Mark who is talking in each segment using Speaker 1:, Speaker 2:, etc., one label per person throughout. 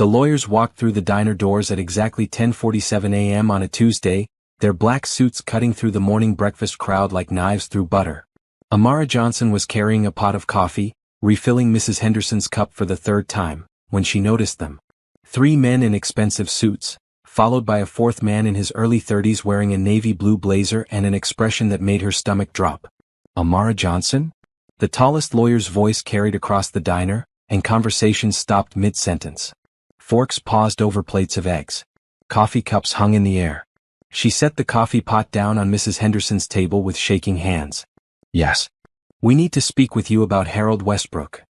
Speaker 1: The lawyers walked through the diner doors at exactly 10:47 a.m. on a Tuesday, their black suits cutting through the morning breakfast crowd like knives through butter. Amara Johnson was carrying a pot of coffee, refilling Mrs. Henderson's cup for the third time, when she noticed them. 3 men in expensive suits, followed by a 4th man in his early 30s wearing a navy blue blazer and an expression that made her stomach drop. Amara Johnson? The tallest lawyer's voice carried across the diner, and conversation stopped mid-sentence. Forks paused over plates of eggs. Coffee cups hung in the air. She set the coffee pot down on Mrs. Henderson's table with shaking hands. Yes. We need to speak with you about Harold Westbrook.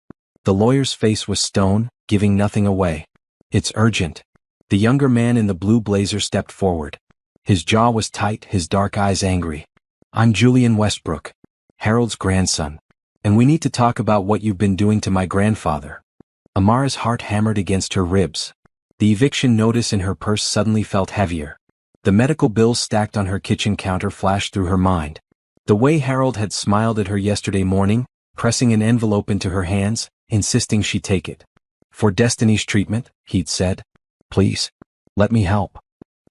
Speaker 1: The lawyer's face was stone, giving nothing away. It's urgent. The younger man in the blue blazer stepped forward. His jaw was tight, his dark eyes angry. I'm Julian Westbrook, Harold's grandson. And we need to talk about what you've been doing to my grandfather. Amara's heart hammered against her ribs. The eviction notice in her purse suddenly felt heavier. The medical bills stacked on her kitchen counter flashed through her mind. The way Harold had smiled at her yesterday morning, pressing an envelope into her hands, insisting she take it. For Destiny's treatment, he'd said. Please. Let me help.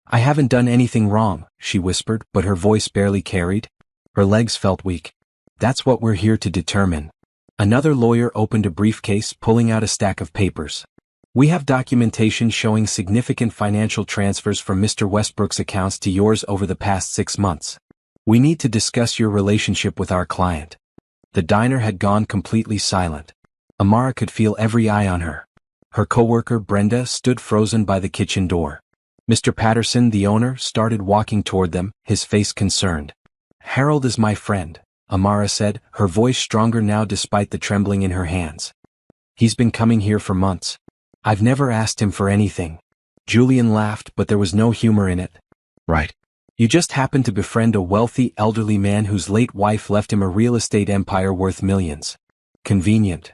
Speaker 1: I haven't done anything wrong, she whispered, but her voice barely carried. Her legs felt weak. That's what we're here to determine. Another lawyer opened a briefcase, pulling out a stack of papers. We have documentation showing significant financial transfers from Mr. Westbrook's accounts to yours over the past 6 months. We need to discuss your relationship with our client. The diner had gone completely silent. Amara could feel every eye on her. Her coworker Brenda stood frozen by the kitchen door. Mr. Patterson, the owner, started walking toward them, his face concerned. Harold is my friend, Amara said, her voice stronger now despite the trembling in her hands. He's been coming here for months. I've never asked him for anything. Julian laughed, but there was no humor in it. Right. You just happened to befriend a wealthy, elderly man whose late wife left him a real estate empire worth millions. Convenient.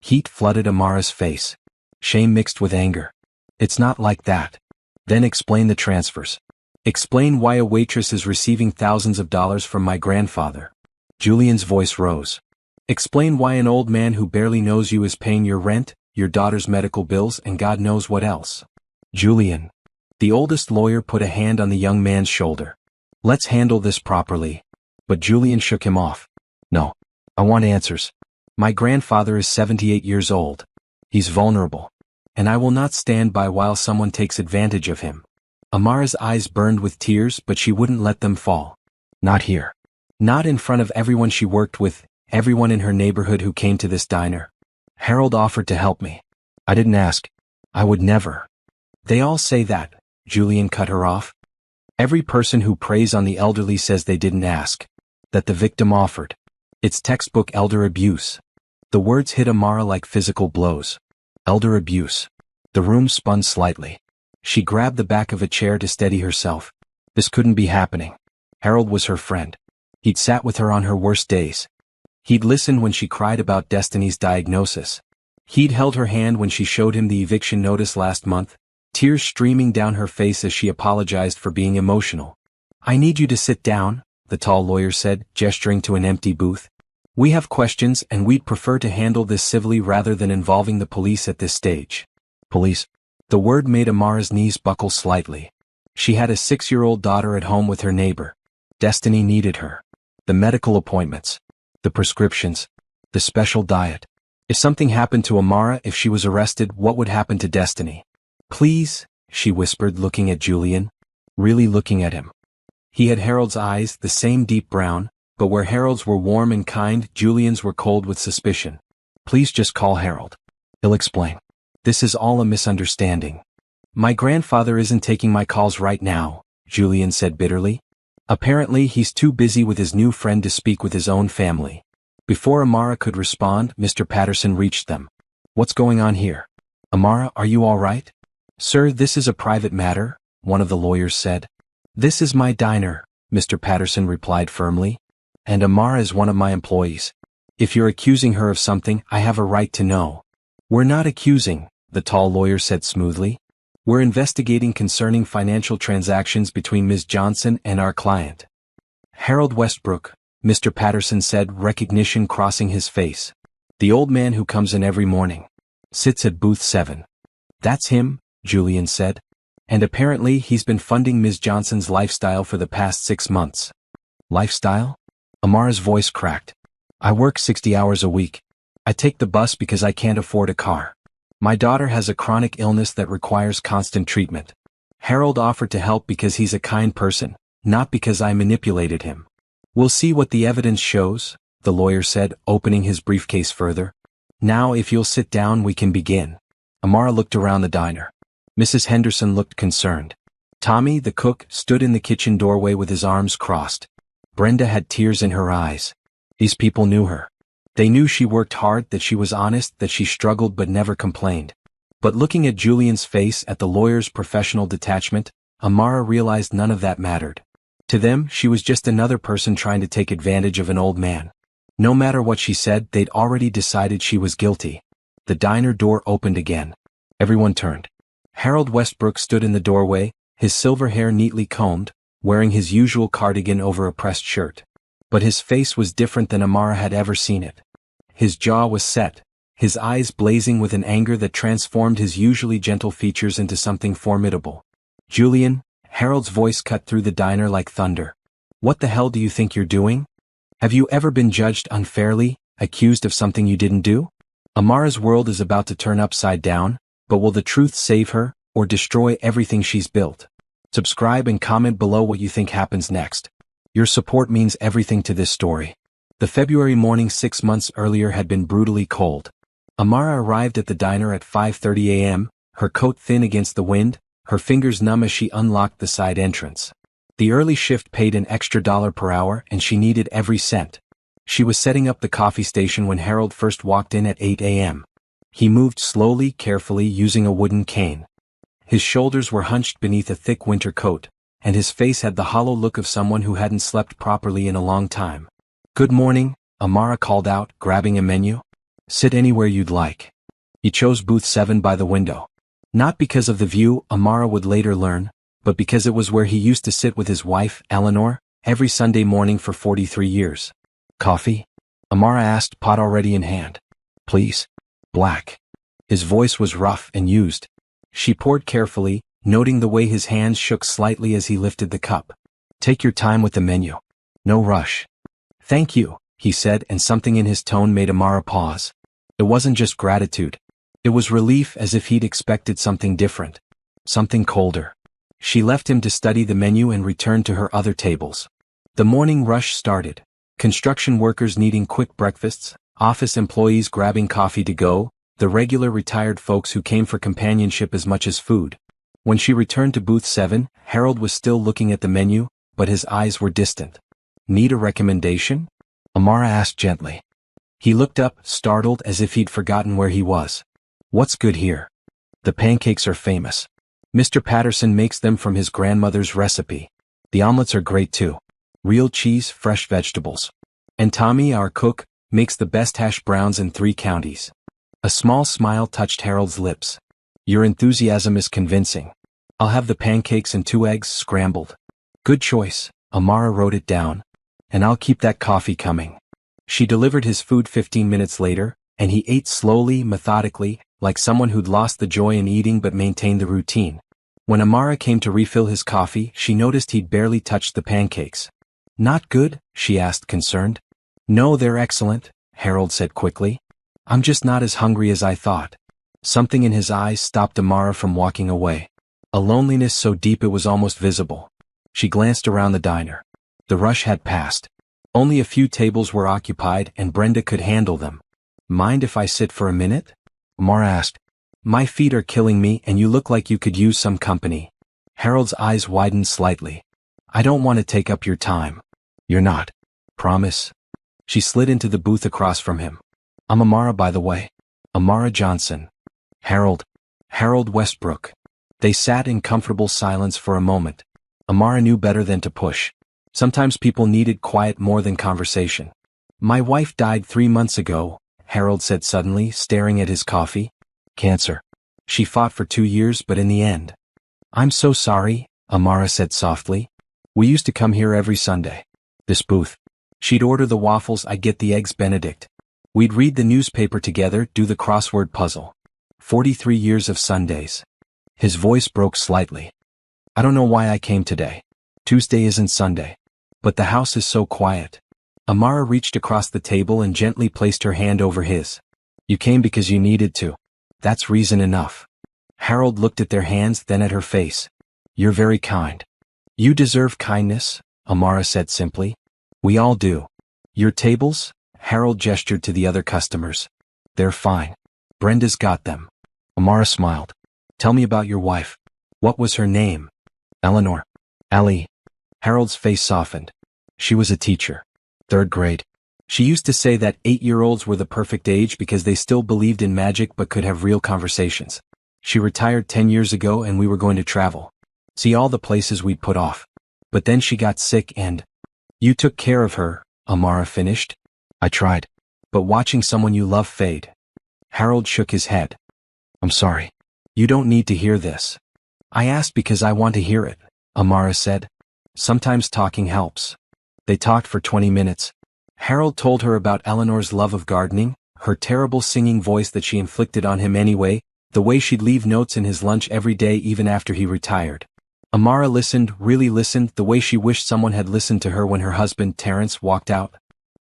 Speaker 1: Heat flooded Amara's face. Shame mixed with anger. It's not like that. Then explain the transfers. Explain why a waitress is receiving thousands of dollars from my grandfather. Julian's voice rose. Explain why an old man who barely knows you is paying your rent, your daughter's medical bills, and God knows what else. Julian. The oldest lawyer put a hand on the young man's shoulder. Let's handle this properly. But Julian shook him off. No. I want answers. My grandfather is 78 years old. He's vulnerable. And I will not stand by while someone takes advantage of him. Amara's eyes burned with tears, but she wouldn't let them fall. Not here. Not in front of everyone she worked with, everyone in her neighborhood who came to this diner. Harold offered to help me. I didn't ask. I would never. They all say that, Julian cut her off. Every person who preys on the elderly says they didn't ask. That the victim offered. It's textbook elder abuse. The words hit Amara like physical blows. Elder abuse. The room spun slightly. She grabbed the back of a chair to steady herself. This couldn't be happening. Harold was her friend. He'd sat with her on her worst days. He'd listened when she cried about Destiny's diagnosis. He'd held her hand when she showed him the eviction notice last month, tears streaming down her face as she apologized for being emotional. I need you to sit down, the tall lawyer said, gesturing to an empty booth. We have questions and we'd prefer to handle this civilly rather than involving the police at this stage. Police. The word made Amara's knees buckle slightly. She had a 6-year-old daughter at home with her neighbor. Destiny needed her. The medical appointments. The prescriptions. The special diet. If something happened to Amara, if she was arrested, what would happen to Destiny? Please, she whispered, looking at Julian. Really looking at him. He had Harold's eyes, the same deep brown, but where Harold's were warm and kind, Julian's were cold with suspicion. Please just call Harold. He'll explain. This is all a misunderstanding. My grandfather isn't taking my calls right now, Julian said bitterly. Apparently he's too busy with his new friend to speak with his own family. Before Amara could respond, Mr. Patterson reached them. What's going on here? Amara, are you all right? Sir, this is a private matter, one of the lawyers said. This is my diner, Mr. Patterson replied firmly. And Amara is one of my employees. If you're accusing her of something, I have a right to know. We're not accusing, the tall lawyer said smoothly. We're investigating concerning financial transactions between Ms. Johnson and our client. Harold Westbrook, Mr. Patterson said, recognition crossing his face. The old man who comes in every morning. Sits at booth 7. That's him, Julian said. And apparently he's been funding Ms. Johnson's lifestyle for the past 6 months. Lifestyle? Amara's voice cracked. I work 60 hours a week. I take the bus because I can't afford a car. My daughter has a chronic illness that requires constant treatment. Harold offered to help because he's a kind person, not because I manipulated him. We'll see what the evidence shows, the lawyer said, opening his briefcase further. Now if you'll sit down we can begin. Amara looked around the diner. Mrs. Henderson looked concerned. Tommy, the cook, stood in the kitchen doorway with his arms crossed. Brenda had tears in her eyes. These people knew her. They knew she worked hard, that she was honest, that she struggled but never complained. But looking at Julian's face, at the lawyer's professional detachment, Amara realized none of that mattered. To them, she was just another person trying to take advantage of an old man. No matter what she said, they'd already decided she was guilty. The diner door opened again. Everyone turned. Harold Westbrook stood in the doorway, his silver hair neatly combed, wearing his usual cardigan over a pressed shirt. But his face was different than Amara had ever seen it. His jaw was set, his eyes blazing with an anger that transformed his usually gentle features into something formidable. Julian, Harold's voice cut through the diner like thunder. What the hell do you think you're doing? Have you ever been judged unfairly, accused of something you didn't do? Amara's world is about to turn upside down, but will the truth save her, or destroy everything she's built? Subscribe and comment below what you think happens next. Your support means everything to this story. The February morning 6 months earlier had been brutally cold. Amara arrived at the diner at 5:30 a.m., her coat thin against the wind, her fingers numb as she unlocked the side entrance. The early shift paid an extra $1 per hour and she needed every cent. She was setting up the coffee station when Harold first walked in at 8 a.m. He moved slowly, carefully, using a wooden cane. His shoulders were hunched beneath a thick winter coat, and his face had the hollow look of someone who hadn't slept properly in a long time. Good morning, Amara called out, grabbing a menu. Sit anywhere you'd like. He chose booth 7 by the window. Not because of the view, Amara would later learn, but because it was where he used to sit with his wife, Eleanor, every Sunday morning for 43 years. Coffee? Amara asked, pot already in hand. Please. Black. His voice was rough and used. She poured carefully, noting the way his hands shook slightly as he lifted the cup. Take your time with the menu. No rush. Thank you, he said, and something in his tone made Amara pause. It wasn't just gratitude. It was relief, as if he'd expected something different. Something colder. She left him to study the menu and returned to her other tables. The morning rush started. Construction workers needing quick breakfasts, office employees grabbing coffee to go, the regular retired folks who came for companionship as much as food. When she returned to booth 7, Harold was still looking at the menu, but his eyes were distant. Need a recommendation? Amara asked gently. He looked up, startled, as if he'd forgotten where he was. What's good here? The pancakes are famous. Mr. Patterson makes them from his grandmother's recipe. The omelets are great too. Real cheese, fresh vegetables. And Tommy, our cook, makes the best hash browns in 3 counties. A small smile touched Harold's lips. Your enthusiasm is convincing. I'll have the pancakes and 2 eggs scrambled. Good choice, Amara wrote it down. And I'll keep that coffee coming. She delivered his food 15 minutes later, and he ate slowly, methodically, like someone who'd lost the joy in eating but maintained the routine. When Amara came to refill his coffee, she noticed he'd barely touched the pancakes. Not good? She asked, concerned. No, they're excellent, Harold said quickly. I'm just not as hungry as I thought. Something in his eyes stopped Amara from walking away. A loneliness so deep it was almost visible. She glanced around the diner. The rush had passed. Only a few tables were occupied and Brenda could handle them. Mind if I sit for a minute? Amara asked. My feet are killing me and you look like you could use some company. Harold's eyes widened slightly. I don't want to take up your time. You're not. Promise? She slid into the booth across from him. I'm Amara, by the way. Amara Johnson. Harold Westbrook. They sat in comfortable silence for a moment. Amara knew better than to push. Sometimes people needed quiet more than conversation. My wife died 3 months ago, Harold said suddenly, staring at his coffee. Cancer. She fought for 2 years, but in the end. I'm so sorry, Amara said softly. We used to come here every Sunday. This booth. She'd order the waffles, I'd get the eggs Benedict. We'd read the newspaper together, do the crossword puzzle. 43 years of Sundays. His voice broke slightly. I don't know why I came today. Tuesday isn't Sunday. But the house is so quiet. Amara reached across the table and gently placed her hand over his. You came because you needed to. That's reason enough. Harold looked at their hands, then at her face. You're very kind. You deserve kindness, Amara said simply. We all do. Your tables? Harold gestured to the other customers. They're fine. Brenda's got them. Amara smiled. Tell me about your wife. What was her name? Eleanor. Ellie. Harold's face softened. She was a teacher. 3rd grade. She used to say that 8-year-olds were the perfect age because they still believed in magic but could have real conversations. She retired 10 years ago and we were going to travel. See all the places we'd put off. But then she got sick and... You took care of her, Amara finished. I tried. But watching someone you love fade. Harold shook his head. I'm sorry. You don't need to hear this. I asked because I want to hear it, Amara said. Sometimes talking helps. They talked for 20 minutes. Harold told her about Eleanor's love of gardening, her terrible singing voice that she inflicted on him anyway, the way she'd leave notes in his lunch every day even after he retired. Amara listened, really listened, the way she wished someone had listened to her when her husband, Terrence, walked out.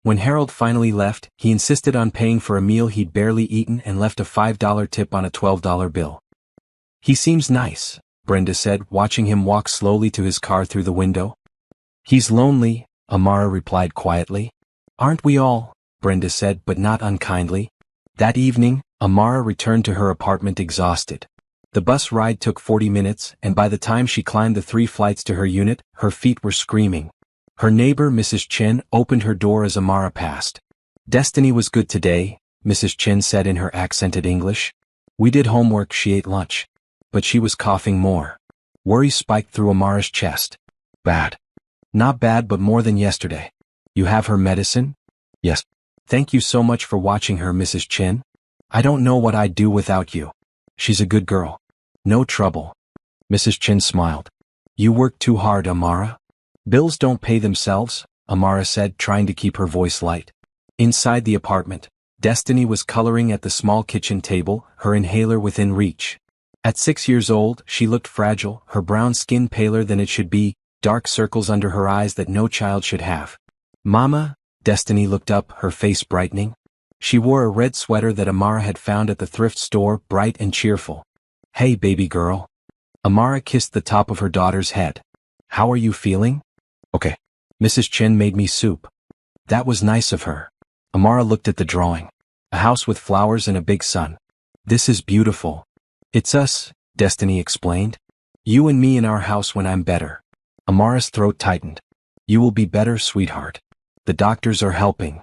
Speaker 1: When Harold finally left, he insisted on paying for a meal he'd barely eaten and left a $5 tip on a $12 bill. He seems nice, Brenda said, watching him walk slowly to his car through the window. He's lonely, Amara replied quietly. Aren't we all? Brenda said, but not unkindly. That evening, Amara returned to her apartment exhausted. The bus ride took 40 minutes, and by the time she climbed the 3 flights to her unit, her feet were screaming. Her neighbor, Mrs. Chin, opened her door as Amara passed. Destiny was good today, Mrs. Chin said in her accented English. We did homework, she ate lunch. But she was coughing more. Worry spiked through Amara's chest. Bad. Not bad, but more than yesterday. You have her medicine? Yes. Thank you so much for watching her, Mrs. Chin. I don't know what I'd do without you. She's a good girl. No trouble. Mrs. Chin smiled. You work too hard, Amara. Bills don't pay themselves, Amara said, trying to keep her voice light. Inside the apartment, Destiny was coloring at the small kitchen table, her inhaler within reach. At 6 years old, she looked fragile, her brown skin paler than it should be, dark circles under her eyes that no child should have. Mama? Destiny looked up, her face brightening. She wore a red sweater that Amara had found at the thrift store, bright and cheerful. Hey, baby girl. Amara kissed the top of her daughter's head. How are you feeling? Okay. Mrs. Chin made me soup. That was nice of her. Amara looked at the drawing. A house with flowers and a big sun. This is beautiful. It's us, Destiny explained. You and me in our house when I'm better. Amara's throat tightened. You will be better, sweetheart. The doctors are helping.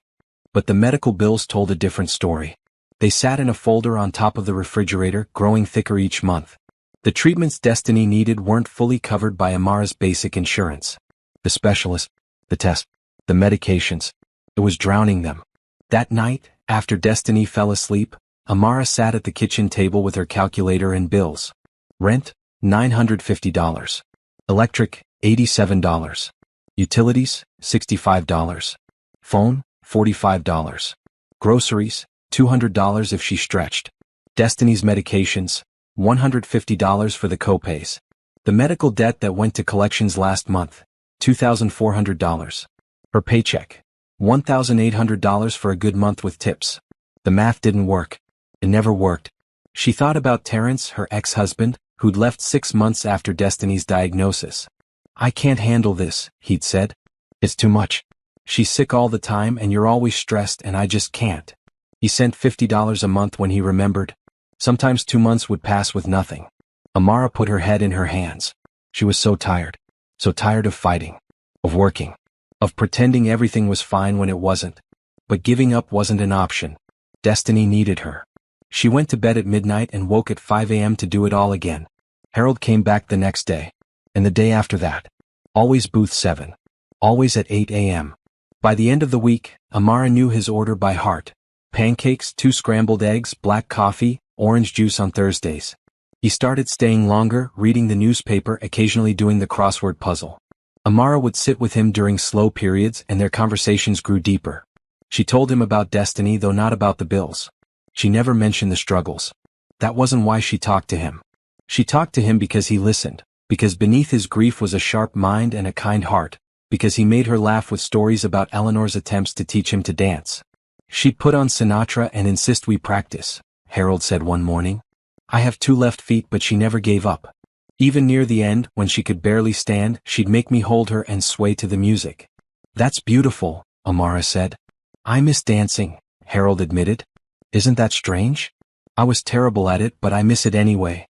Speaker 1: But the medical bills told a different story. They sat in a folder on top of the refrigerator, growing thicker each month. The treatments Destiny needed weren't fully covered by Amara's basic insurance. The specialist, the test, the medications. It was drowning them. That night, after Destiny fell asleep, Amara sat at the kitchen table with her calculator and bills. Rent, $950. Electric, $87. Utilities, $65. Phone, $45. Groceries, $200 if she stretched. Destiny's medications, $150 for the copays. The medical debt that went to collections last month, $2,400. Her paycheck, $1,800 for a good month with tips. The math didn't work. It never worked. She thought about Terrence, her ex-husband, who'd left 6 months after Destiny's diagnosis. I can't handle this, he'd said. It's too much. She's sick all the time and you're always stressed and I just can't. He sent $50 a month when he remembered. Sometimes 2 months would pass with nothing. Amara put her head in her hands. She was so tired of fighting, of working, of pretending everything was fine when it wasn't. But giving up wasn't an option. Destiny needed her. She went to bed at midnight and woke at 5 a.m. to do it all again. Harold came back the next day. And the day after that. Always booth 7. Always at 8 a.m. By the end of the week, Amara knew his order by heart. Pancakes, 2 scrambled eggs, black coffee, orange juice on Thursdays. He started staying longer, reading the newspaper, occasionally doing the crossword puzzle. Amara would sit with him during slow periods and their conversations grew deeper. She told him about Destiny, though not about the bills. She never mentioned the struggles. That wasn't why she talked to him. She talked to him because he listened, because beneath his grief was a sharp mind and a kind heart, because he made her laugh with stories about Eleanor's attempts to teach him to dance. She'd put on Sinatra and insist we practice, Harold said one morning. I have 2 left feet, but she never gave up. Even near the end, when she could barely stand, she'd make me hold her and sway to the music. That's beautiful, Amara said. I miss dancing, Harold admitted. Isn't that strange? I was terrible at it, but I miss it anyway.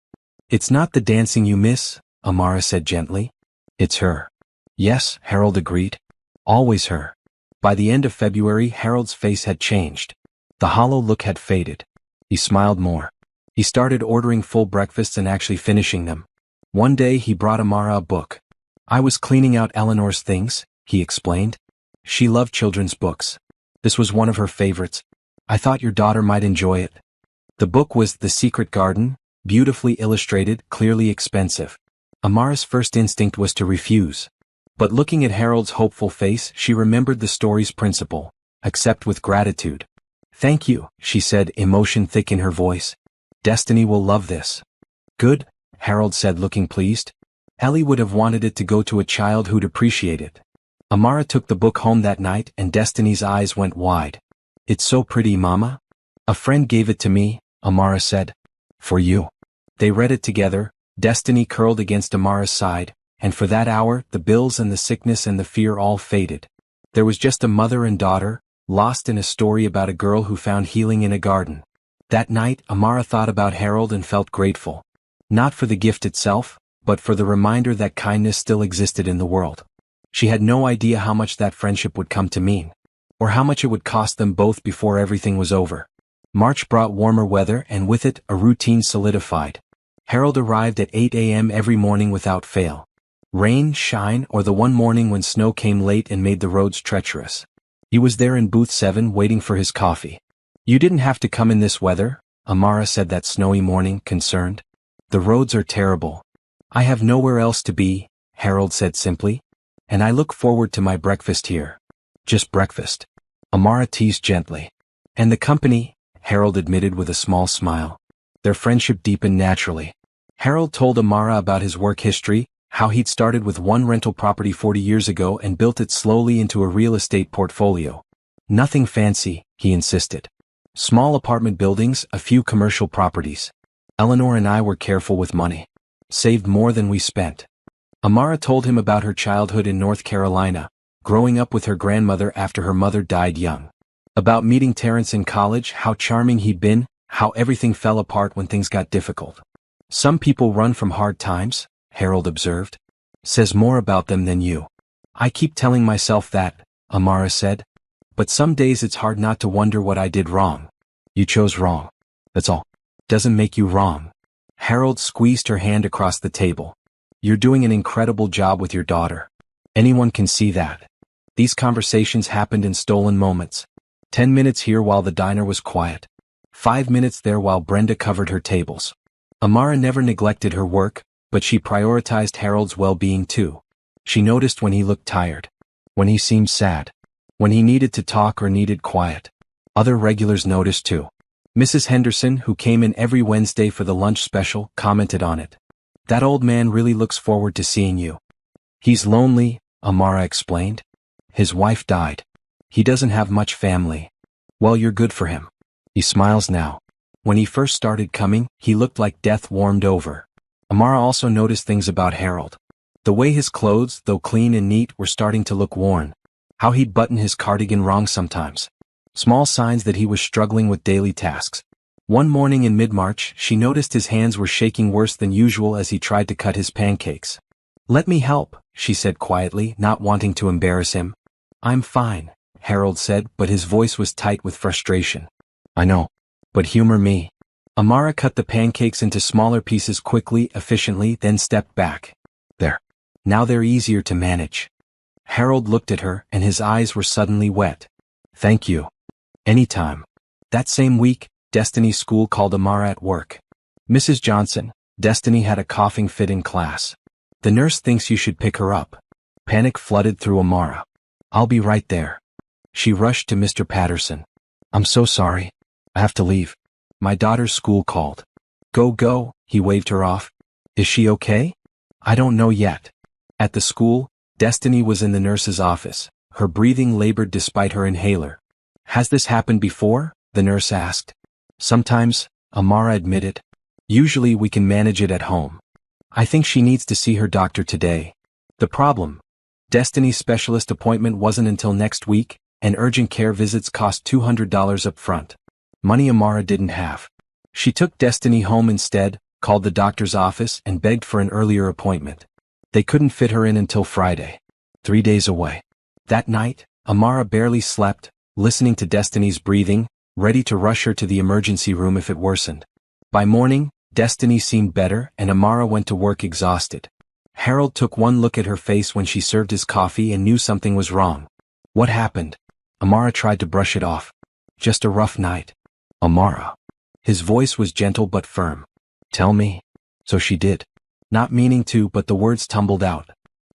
Speaker 1: It's not the dancing you miss, Amara said gently. It's her. Yes, Harold agreed. Always her. By the end of February, Harold's face had changed. The hollow look had faded. He smiled more. He started ordering full breakfasts and actually finishing them. One day he brought Amara a book. I was cleaning out Eleanor's things, he explained. She loved children's books. This was one of her favorites. I thought your daughter might enjoy it. The book was The Secret Garden, beautifully illustrated, clearly expensive. Amara's first instinct was to refuse. But looking at Harold's hopeful face, she remembered the story's principle: accept with gratitude. Thank you, she said, emotion thick in her voice. Destiny will love this. Good, Harold said, looking pleased. Ellie would have wanted it to go to a child who'd appreciate it. Amara took the book home that night and Destiny's eyes went wide. It's so pretty, Mama. A friend gave it to me, Amara said. For you. They read it together, Destiny curled against Amara's side, and for that hour the bills and the sickness and the fear all faded. There was just a mother and daughter, lost in a story about a girl who found healing in a garden. That night Amara thought about Harold and felt grateful. Not for the gift itself, but for the reminder that kindness still existed in the world. She had no idea how much that friendship would come to mean, or how much it would cost them both before everything was over. March brought warmer weather and with it a routine solidified. Harold arrived at 8 a.m. every morning without fail. Rain, shine, or the one morning when snow came late and made the roads treacherous. He was there in booth 7 waiting for his coffee. You didn't have to come in this weather, Amara said that snowy morning, concerned. The roads are terrible. I have nowhere else to be, Harold said simply. And I look forward to my breakfast here. Just breakfast. Amara teased gently. And the company, Harold admitted with a small smile. Their friendship deepened naturally. Harold told Amara about his work history, how he'd started with one rental property 40 years ago and built it slowly into a real estate portfolio. Nothing fancy, he insisted. Small apartment buildings, a few commercial properties. Eleanor and I were careful with money. Saved more than we spent. Amara told him about her childhood in North Carolina, growing up with her grandmother after her mother died young. About meeting Terrence in college, how charming he'd been, how everything fell apart when things got difficult. Some people run from hard times, Harold observed. Says more about them than you. I keep telling myself that, Amara said. But some days it's hard not to wonder what I did wrong. You chose wrong. That's all. Doesn't make you wrong. Harold squeezed her hand across the table. You're doing an incredible job with your daughter. Anyone can see that. These conversations happened in stolen moments. 10 minutes here while the diner was quiet. 5 minutes there while Brenda covered her tables. Amara never neglected her work, but she prioritized Harold's well-being too. She noticed when he looked tired. When he seemed sad. When he needed to talk or needed quiet. Other regulars noticed too. Mrs. Henderson, who came in every Wednesday for the lunch special, commented on it. That old man really looks forward to seeing you. He's lonely, Amara explained. His wife died. He doesn't have much family. Well, you're good for him. He smiles now. When he first started coming, he looked like death warmed over. Amara also noticed things about Harold. The way his clothes, though clean and neat, were starting to look worn. How he'd button his cardigan wrong sometimes. Small signs that he was struggling with daily tasks. One morning in mid-March, she noticed his hands were shaking worse than usual as he tried to cut his pancakes. Let me help, she said quietly, not wanting to embarrass him. I'm fine, Harold said, but his voice was tight with frustration. I know. But humor me. Amara cut the pancakes into smaller pieces quickly, efficiently, then stepped back. There. Now they're easier to manage. Harold looked at her, and his eyes were suddenly wet. Thank you. Anytime. That same week, Destiny's school called Amara at work. Mrs. Johnson, Destiny had a coughing fit in class. The nurse thinks you should pick her up. Panic flooded through Amara. I'll be right there. She rushed to Mr. Patterson. I'm so sorry. I have to leave. My daughter's school called. Go, he waved her off. Is she okay? I don't know yet. At the school, Destiny was in the nurse's office. Her breathing labored despite her inhaler. Has this happened before? The nurse asked. Sometimes, Amara admitted. Usually we can manage it at home. I think she needs to see her doctor today. The problem? Destiny's specialist appointment wasn't until next week, and urgent care visits cost $200 up front. Money Amara didn't have. She took Destiny home instead, called the doctor's office and begged for an earlier appointment. They couldn't fit her in until Friday. 3 days away. That night, Amara barely slept, listening to Destiny's breathing, ready to rush her to the emergency room if it worsened. By morning, Destiny seemed better and Amara went to work exhausted. Harold took one look at her face when she served his coffee and knew something was wrong. What happened? Amara tried to brush it off. Just a rough night. Amara. His voice was gentle but firm. Tell me. So she did. Not meaning to, but the words tumbled out.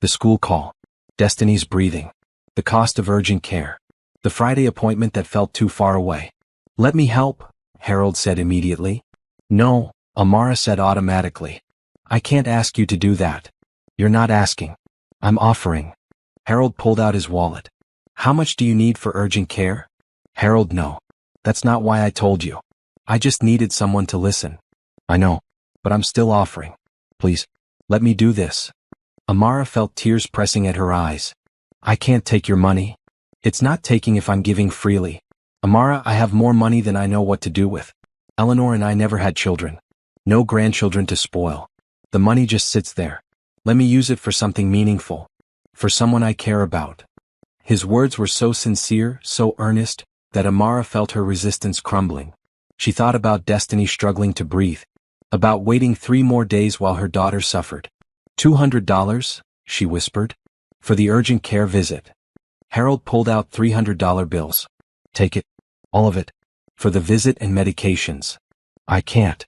Speaker 1: The school call. Destiny's breathing. The cost of urgent care. The Friday appointment that felt too far away. Let me help, Harold said immediately. No, Amara said automatically. I can't ask you to do that. You're not asking. I'm offering. Harold pulled out his wallet. How much do you need for urgent care? Harold, no. That's not why I told you. I just needed someone to listen. I know, but I'm still offering. Please, let me do this. Amara felt tears pressing at her eyes. I can't take your money. It's not taking if I'm giving freely. Amara, I have more money than I know what to do with. Eleanor and I never had children. No grandchildren to spoil. The money just sits there. Let me use it for something meaningful. For someone I care about. His words were so sincere, so earnest, that Amara felt her resistance crumbling. She thought about Destiny struggling to breathe. About waiting 3 more days while her daughter suffered. $200, she whispered. For the urgent care visit. Harold pulled out $300 bills. Take it. All of it. For the visit and medications. I can't.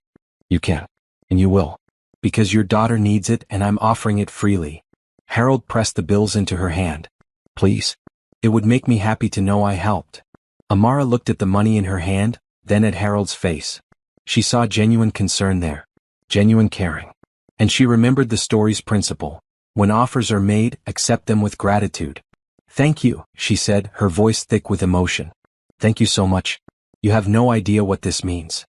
Speaker 1: You can. And you will. Because your daughter needs it and I'm offering it freely. Harold pressed the bills into her hand. Please. It would make me happy to know I helped. Amara looked at the money in her hand, then at Harold's face. She saw genuine concern there. Genuine caring. And she remembered the story's principle. When offers are made, accept them with gratitude. Thank you, she said, her voice thick with emotion. Thank you so much. You have no idea what this means.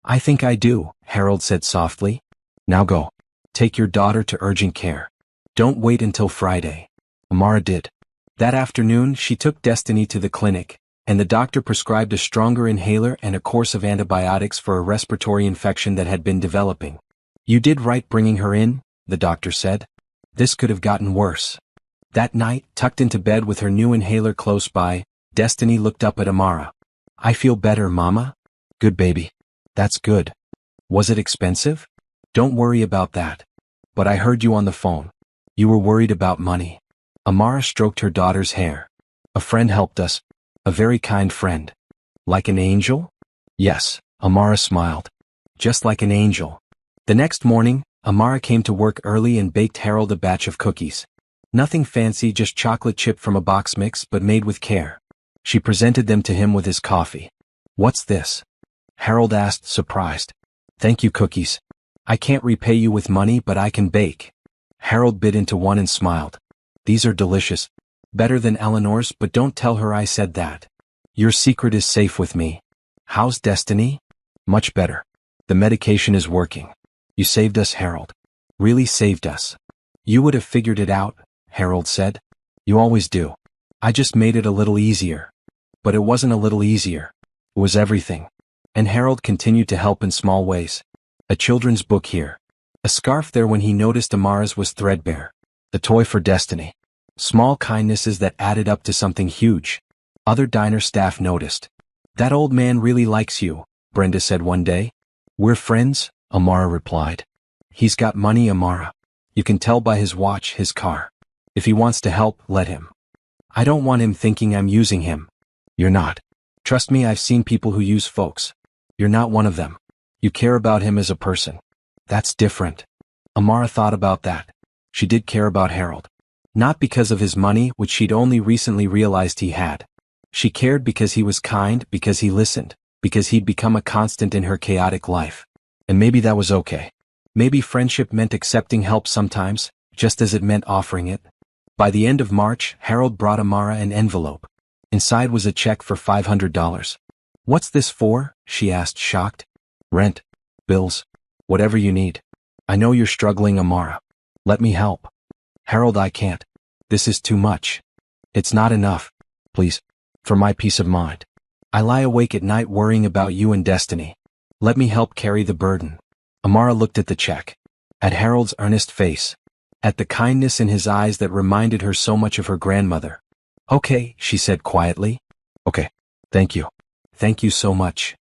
Speaker 1: I think I do, Harold said softly. Now go. Take your daughter to urgent care. Don't wait until Friday. Amara did. That afternoon, she took Destiny to the clinic, and the doctor prescribed a stronger inhaler and a course of antibiotics for a respiratory infection that had been developing. You did right bringing her in, the doctor said. This could have gotten worse. That night, tucked into bed with her new inhaler close by, Destiny looked up at Amara. I feel better, Mama. Good baby. That's good. Was it expensive? Don't worry about that. But I heard you on the phone. You were worried about money. Amara stroked her daughter's hair. A friend helped us. A very kind friend. Like an angel? Yes, Amara smiled. Just like an angel. The next morning, Amara came to work early and baked Harold a batch of cookies. Nothing fancy, just chocolate chip from a box mix but made with care. She presented them to him with his coffee. What's this? Harold asked, surprised. Thank you, cookies. I can't repay you with money, but I can bake. Harold bit into one and smiled. These are delicious. Better than Eleanor's, but don't tell her I said that. Your secret is safe with me. How's Destiny? Much better. The medication is working. You saved us, Harold. Really saved us. You would have figured it out, Harold said. You always do. I just made it a little easier. But it wasn't a little easier. It was everything. And Harold continued to help in small ways. A children's book here. A scarf there when he noticed Amara's was threadbare. A toy for Destiny. Small kindnesses that added up to something huge. Other diner staff noticed. That old man really likes you, Brenda said one day. We're friends, Amara replied. He's got money, Amara. You can tell by his watch, his car. If he wants to help, let him. I don't want him thinking I'm using him. You're not. Trust me, I've seen people who use folks. You're not one of them. You care about him as a person. That's different. Amara thought about that. She did care about Harold. Not because of his money, which she'd only recently realized he had. She cared because he was kind, because he listened, because he'd become a constant in her chaotic life. And maybe that was okay. Maybe friendship meant accepting help sometimes, just as it meant offering it. By the end of March, Harold brought Amara an envelope. Inside was a check for $500. "What's this for?" she asked, shocked. "Rent. Bills. Whatever you need. I know you're struggling, Amara. Let me help." "Harold, I can't. This is too much. It's not enough. Please. For my peace of mind. I lie awake at night worrying about you and Destiny. Let me help carry the burden." Amara looked at the check. At Harold's earnest face. At the kindness in his eyes that reminded her so much of her grandmother. "Okay," she said quietly. "Okay. Thank you. Thank you so much."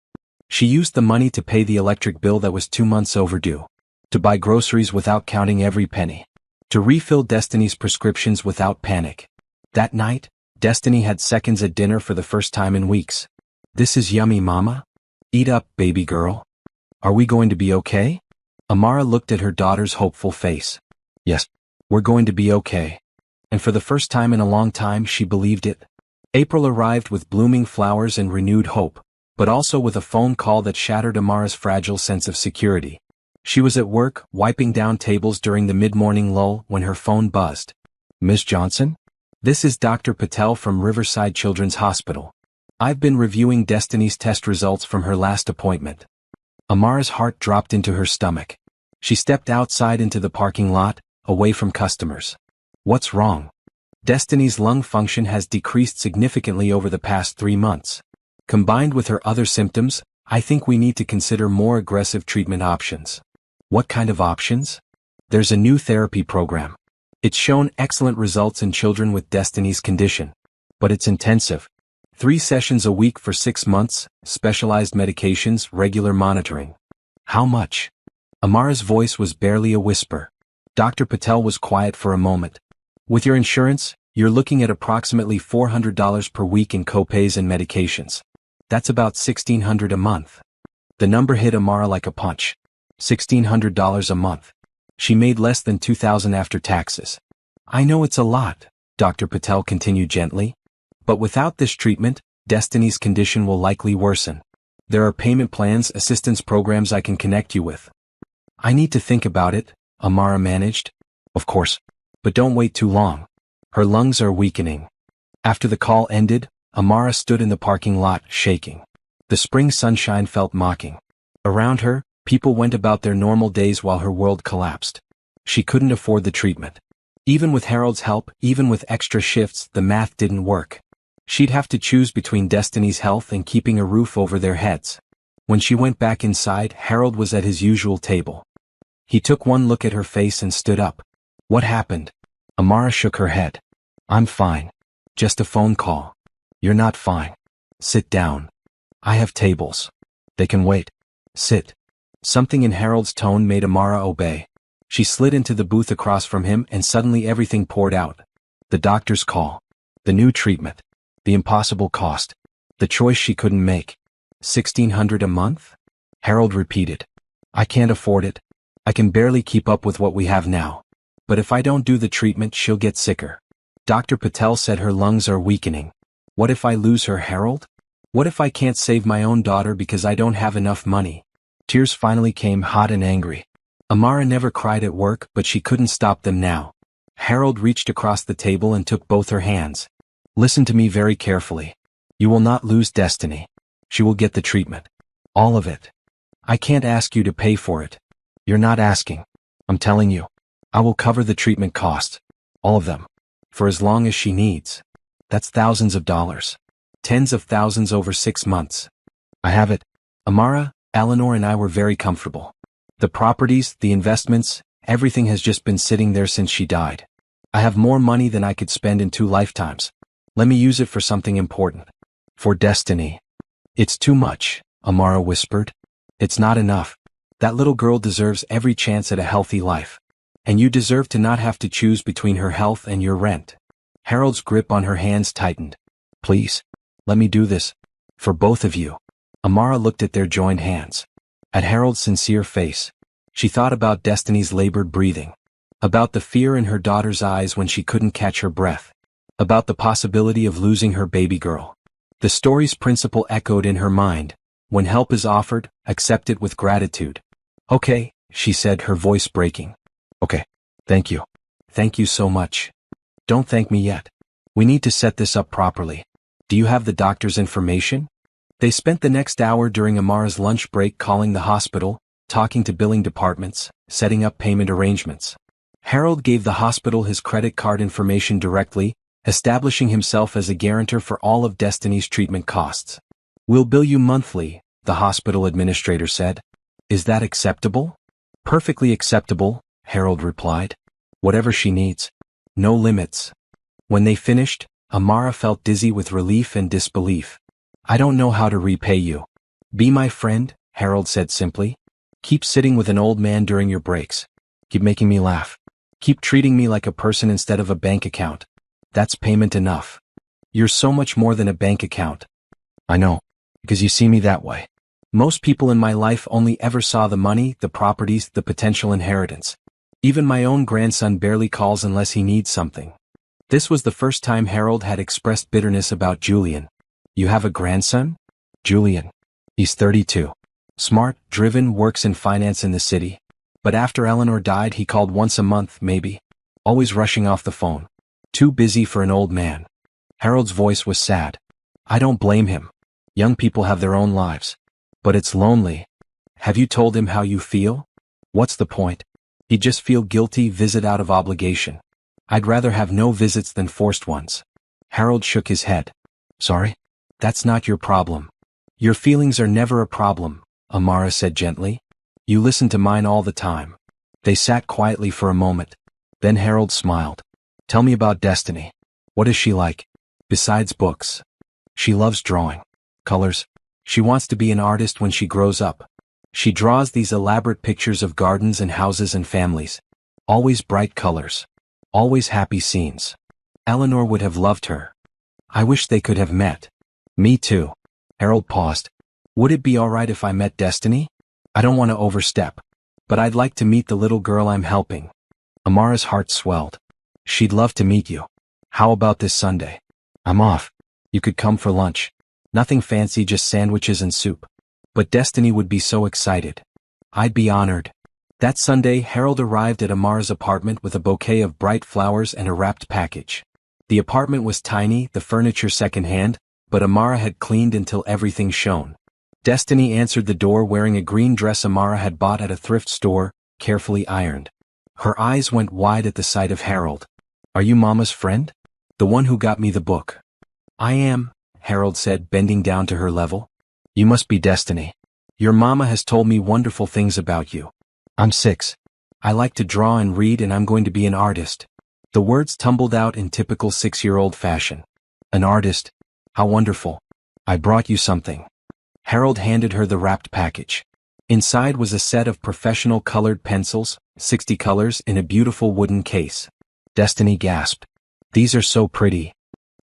Speaker 1: She used the money to pay the electric bill that was 2 months overdue. To buy groceries without counting every penny. To refill Destiny's prescriptions without panic. That night, Destiny had seconds at dinner for the first time in weeks. "This is yummy, Mama. Eat up, baby girl. Are we going to be okay?" Amara looked at her daughter's hopeful face. "Yes, we're going to be okay." And for the first time in a long time she believed it. April arrived with blooming flowers and renewed hope, but also with a phone call that shattered Amara's fragile sense of security. She was at work, wiping down tables during the mid-morning lull when her phone buzzed. "Miss Johnson? This is Dr. Patel from Riverside Children's Hospital. I've been reviewing Destiny's test results from her last appointment." Amara's heart dropped into her stomach. She stepped outside into the parking lot, away from customers. "What's wrong?" "Destiny's lung function has decreased significantly over the past 3 months. Combined with her other symptoms, I think we need to consider more aggressive treatment options." "What kind of options?" "There's a new therapy program. It's shown excellent results in children with Destiny's condition. But it's intensive. 3 sessions a week for 6 months, specialized medications, regular monitoring." "How much?" Amara's voice was barely a whisper. Dr. Patel was quiet for a moment. "With your insurance, you're looking at approximately $400 per week in copays and medications. That's about $1,600 a month." The number hit Amara like a punch. $1,600 a month. She made less than $2,000 after taxes. "I know it's a lot," Dr. Patel continued gently. "But without this treatment, Destiny's condition will likely worsen. There are payment plans, assistance programs I can connect you with." "I need to think about it," Amara managed. "Of course. But don't wait too long. Her lungs are weakening." After the call ended, Amara stood in the parking lot, shaking. The spring sunshine felt mocking. Around her, people went about their normal days while her world collapsed. She couldn't afford the treatment. Even with Harold's help, even with extra shifts, the math didn't work. She'd have to choose between Destiny's health and keeping a roof over their heads. When she went back inside, Harold was at his usual table. He took one look at her face and stood up. "What happened?" Amara shook her head. "I'm fine. Just a phone call." "You're not fine. Sit down. I have tables. They can wait. Sit." Something in Harold's tone made Amara obey. She slid into the booth across from him and suddenly everything poured out. The doctor's call. The new treatment. The impossible cost. The choice she couldn't make. $1,600 a month? Harold repeated. "I can't afford it. I can barely keep up with what we have now. But if I don't do the treatment, she'll get sicker." Dr. Patel said her lungs are weakening. "What if I lose her, Harold? What if I can't save my own daughter because I don't have enough money?" Tears finally came, hot and angry. Amara never cried at work, but she couldn't stop them now. Harold reached across the table and took both her hands. "Listen to me very carefully. You will not lose Destiny. She will get the treatment. All of it. I can't ask you to pay for it. You're not asking. I'm telling you. I will cover the treatment costs. All of them. For as long as she needs. That's thousands of dollars. Tens of thousands over 6 months. I have it. Amara, Eleanor and I were very comfortable. The properties, the investments, everything has just been sitting there since she died. I have more money than I could spend in 2 lifetimes. Let me use it for something important. For Destiny." "It's too much," Amara whispered. "It's not enough. That little girl deserves every chance at a healthy life. And you deserve to not have to choose between her health and your rent." Harold's grip on her hands tightened. "Please, let me do this. For both of you." Amara looked at their joined hands. At Harold's sincere face. She thought about Destiny's labored breathing. About the fear in her daughter's eyes when she couldn't catch her breath. About the possibility of losing her baby girl. The story's principle echoed in her mind. When help is offered, accept it with gratitude. Okay, she said, her voice breaking. Okay. Thank you. Thank you so much. Don't thank me yet. We need to set this up properly. Do you have the doctor's information? They spent the next hour during Amara's lunch break calling the hospital, talking to billing departments, setting up payment arrangements. Harold gave the hospital his credit card information directly, establishing himself as a guarantor for all of Destiny's treatment costs. We'll bill you monthly, the hospital administrator said. Is that acceptable? Perfectly acceptable, Harold replied. Whatever she needs. No limits. When they finished, Amara felt dizzy with relief and disbelief. I don't know how to repay you. Be my friend, Harold said simply. Keep sitting with an old man during your breaks. Keep making me laugh. Keep treating me like a person instead of a bank account. That's payment enough. You're so much more than a bank account. I know, because you see me that way. Most people in my life only ever saw the money, the properties, the potential inheritance. Even my own grandson barely calls unless he needs something. This was the first time Harold had expressed bitterness about Julian. You have a grandson? Julian. He's 32. Smart, driven, works in finance in the city. But after Eleanor died he called once a month, maybe. Always rushing off the phone. Too busy for an old man. Harold's voice was sad. I don't blame him. Young people have their own lives. But it's lonely. Have you told him how you feel? What's the point? He'd just feel guilty, visit out of obligation. I'd rather have no visits than forced ones. Harold shook his head. Sorry? That's not your problem. Your feelings are never a problem, Amara said gently. You listen to mine all the time. They sat quietly for a moment. Then Harold smiled. Tell me about Destiny. What is she like? Besides books. She loves drawing. Colors. She wants to be an artist when she grows up. She draws these elaborate pictures of gardens and houses and families. Always bright colors. Always happy scenes. Eleanor would have loved her. I wish they could have met. Me too. Harold paused. Would it be alright if I met Destiny? I don't want to overstep. But I'd like to meet the little girl I'm helping. Amara's heart swelled. She'd love to meet you. How about this Sunday? I'm off. You could come for lunch. Nothing fancy, just sandwiches and soup. But Destiny would be so excited. I'd be honored. That Sunday, Harold arrived at Amara's apartment with a bouquet of bright flowers and a wrapped package. The apartment was tiny, the furniture secondhand, but Amara had cleaned until everything shone. Destiny answered the door wearing a green dress Amara had bought at a thrift store, carefully ironed. Her eyes went wide at the sight of Harold. Are you Mama's friend? The one who got me the book. I am, Harold said, bending down to her level. You must be Destiny. Your mama has told me wonderful things about you. I'm 6. I like to draw and read and I'm going to be an artist. The words tumbled out in typical 6-year-old fashion. An artist? How wonderful. I brought you something. Harold handed her the wrapped package. Inside was a set of professional colored pencils, 60 colors in a beautiful wooden case. Destiny gasped. These are so pretty.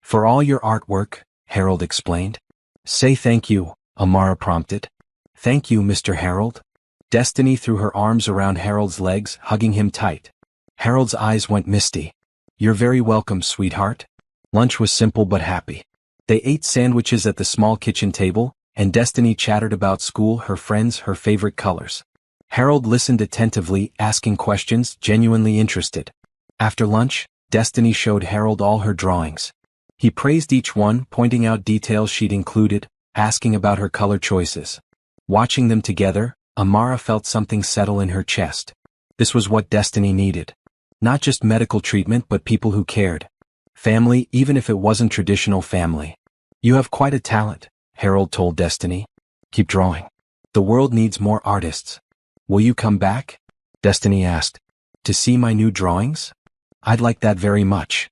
Speaker 1: For all your artwork, Harold explained. Say thank you, Amara prompted. Thank you, Mr. Harold. Destiny threw her arms around Harold's legs, hugging him tight. Harold's eyes went misty. You're very welcome, sweetheart. Lunch was simple but happy. They ate sandwiches at the small kitchen table, and Destiny chattered about school, her friends, her favorite colors. Harold listened attentively, asking questions, genuinely interested. After lunch, Destiny showed Harold all her drawings. He praised each one, pointing out details she'd included, asking about her color choices. Watching them together, Amara felt something settle in her chest. This was what Destiny needed. Not just medical treatment but people who cared. Family, even if it wasn't traditional family. You have quite a talent, Harold told Destiny. Keep drawing. The world needs more artists. Will you come back? Destiny asked. To see my new drawings? I'd like that very much.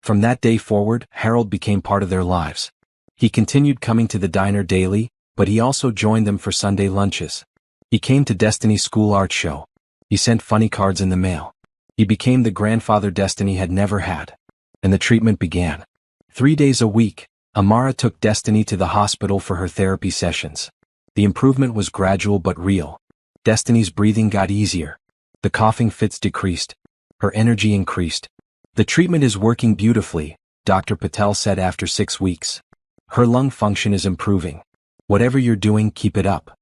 Speaker 1: From that day forward, Harold became part of their lives. He continued coming to the diner daily, but he also joined them for Sunday lunches. He came to Destiny's school art show. He sent funny cards in the mail. He became the grandfather Destiny had never had. And the treatment began. 3 days a week, Amara took Destiny to the hospital for her therapy sessions. The improvement was gradual but real. Destiny's breathing got easier. The coughing fits decreased. Her energy increased. The treatment is working beautifully, Dr. Patel said after 6 weeks. Her lung function is improving. Whatever you're doing, keep it up.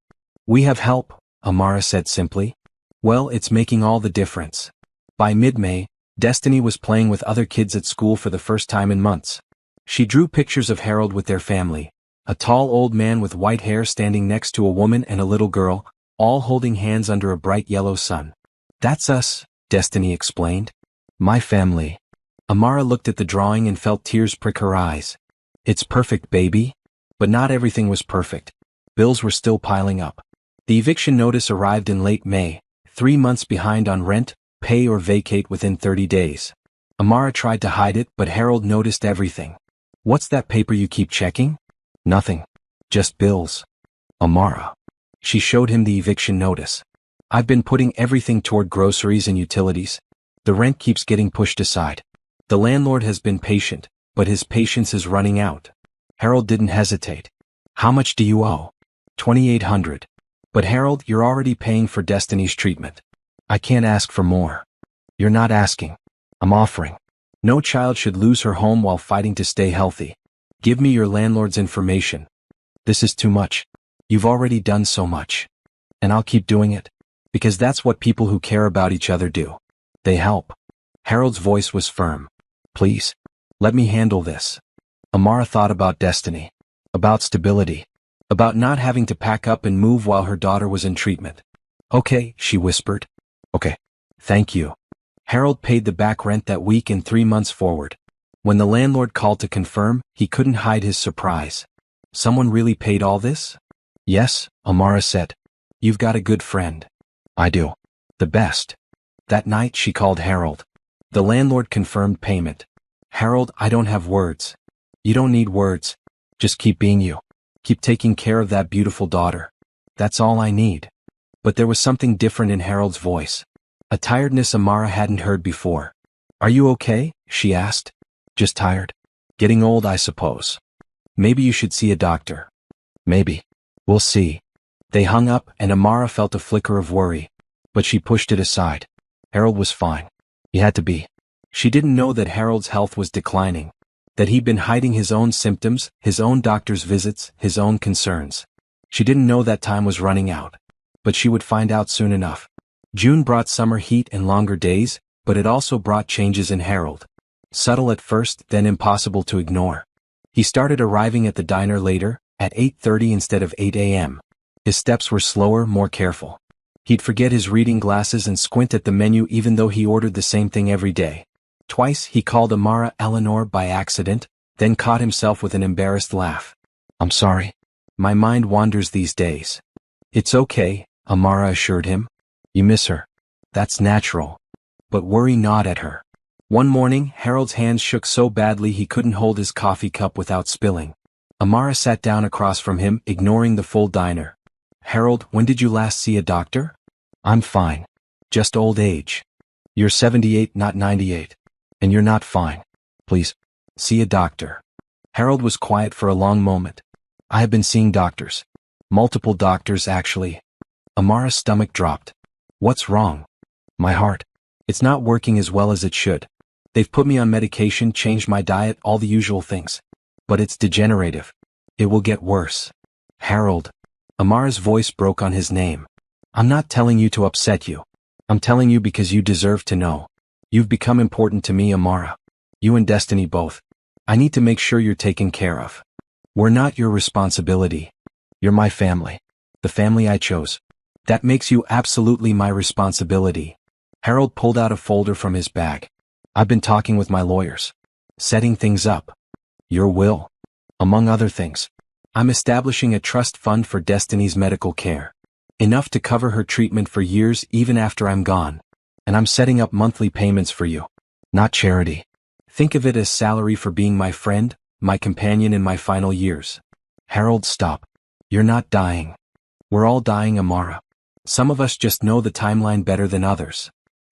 Speaker 1: We have help, Amara said simply. Well, it's making all the difference. By mid-May, Destiny was playing with other kids at school for the first time in months. She drew pictures of Harold with their family, a tall old man with white hair standing next to a woman and a little girl, all holding hands under a bright yellow sun. That's us, Destiny explained. My family. Amara looked at the drawing and felt tears prick her eyes. It's perfect, baby. But not everything was perfect. Bills were still piling up. The eviction notice arrived in late May, 3 months behind on rent, pay or vacate within 30 days. Amara tried to hide it, but Harold noticed everything. What's that paper you keep checking? Nothing. Just bills. Amara. She showed him the eviction notice. I've been putting everything toward groceries and utilities. The rent keeps getting pushed aside. The landlord has been patient, but his patience is running out. Harold didn't hesitate. How much do you owe? $2,800. But Harold, you're already paying for Destiny's treatment. I can't ask for more. You're not asking. I'm offering. No child should lose her home while fighting to stay healthy. Give me your landlord's information. This is too much. You've already done so much. And I'll keep doing it. Because that's what people who care about each other do. They help. Harold's voice was firm. Please. Let me handle this. Amara thought about Destiny. About stability. About not having to pack up and move while her daughter was in treatment. Okay, she whispered. Okay. Thank you. Harold paid the back rent that week and 3 months forward. When the landlord called to confirm, he couldn't hide his surprise. Someone really paid all this? Yes, Amara said. You've got a good friend. I do. The best. That night she called Harold. The landlord confirmed payment. Harold, I don't have words. You don't need words. Just keep being you. Keep taking care of that beautiful daughter. That's all I need. But there was something different in Harold's voice. A tiredness Amara hadn't heard before. Are you okay? She asked. Just tired. Getting old, I suppose. Maybe you should see a doctor. Maybe. We'll see. They hung up and Amara felt a flicker of worry. But she pushed it aside. Harold was fine. He had to be. She didn't know that Harold's health was declining. That he'd been hiding his own symptoms, his own doctor's visits, his own concerns. She didn't know that time was running out. But she would find out soon enough. June brought summer heat and longer days, but it also brought changes in Harold. Subtle at first, then impossible to ignore. He started arriving at the diner later, at 8:30 instead of 8 a.m. His steps were slower, more careful. He'd forget his reading glasses and squint at the menu even though he ordered the same thing every day. Twice he called Amara Eleanor by accident, then caught himself with an embarrassed laugh. I'm sorry. My mind wanders these days. It's okay, Amara assured him. You miss her. That's natural. But worry not at her. One morning, Harold's hands shook so badly he couldn't hold his coffee cup without spilling. Amara sat down across from him, ignoring the full diner. Harold, when did you last see a doctor? I'm fine. Just old age. You're 78, not 98. And you're not fine. Please, see a doctor. Harold was quiet for a long moment. I have been seeing doctors. Multiple doctors, actually. Amara's stomach dropped. What's wrong? My heart. It's not working as well as it should. They've put me on medication, changed my diet, all the usual things. But it's degenerative. It will get worse. Harold. Amara's voice broke on his name. I'm not telling you to upset you. I'm telling you because you deserve to know. You've become important to me, Amara. You and Destiny both. I need to make sure you're taken care of. We're not your responsibility. You're my family. The family I chose. That makes you absolutely my responsibility. Harold pulled out a folder from his bag. I've been talking with my lawyers. Setting things up. Your will. Among other things. I'm establishing a trust fund for Destiny's medical care. Enough to cover her treatment for years even after I'm gone. And I'm setting up monthly payments for you. Not charity. Think of it as salary for being my friend, my companion in my final years. Harold, stop. You're not dying. We're all dying, Amara. Some of us just know the timeline better than others.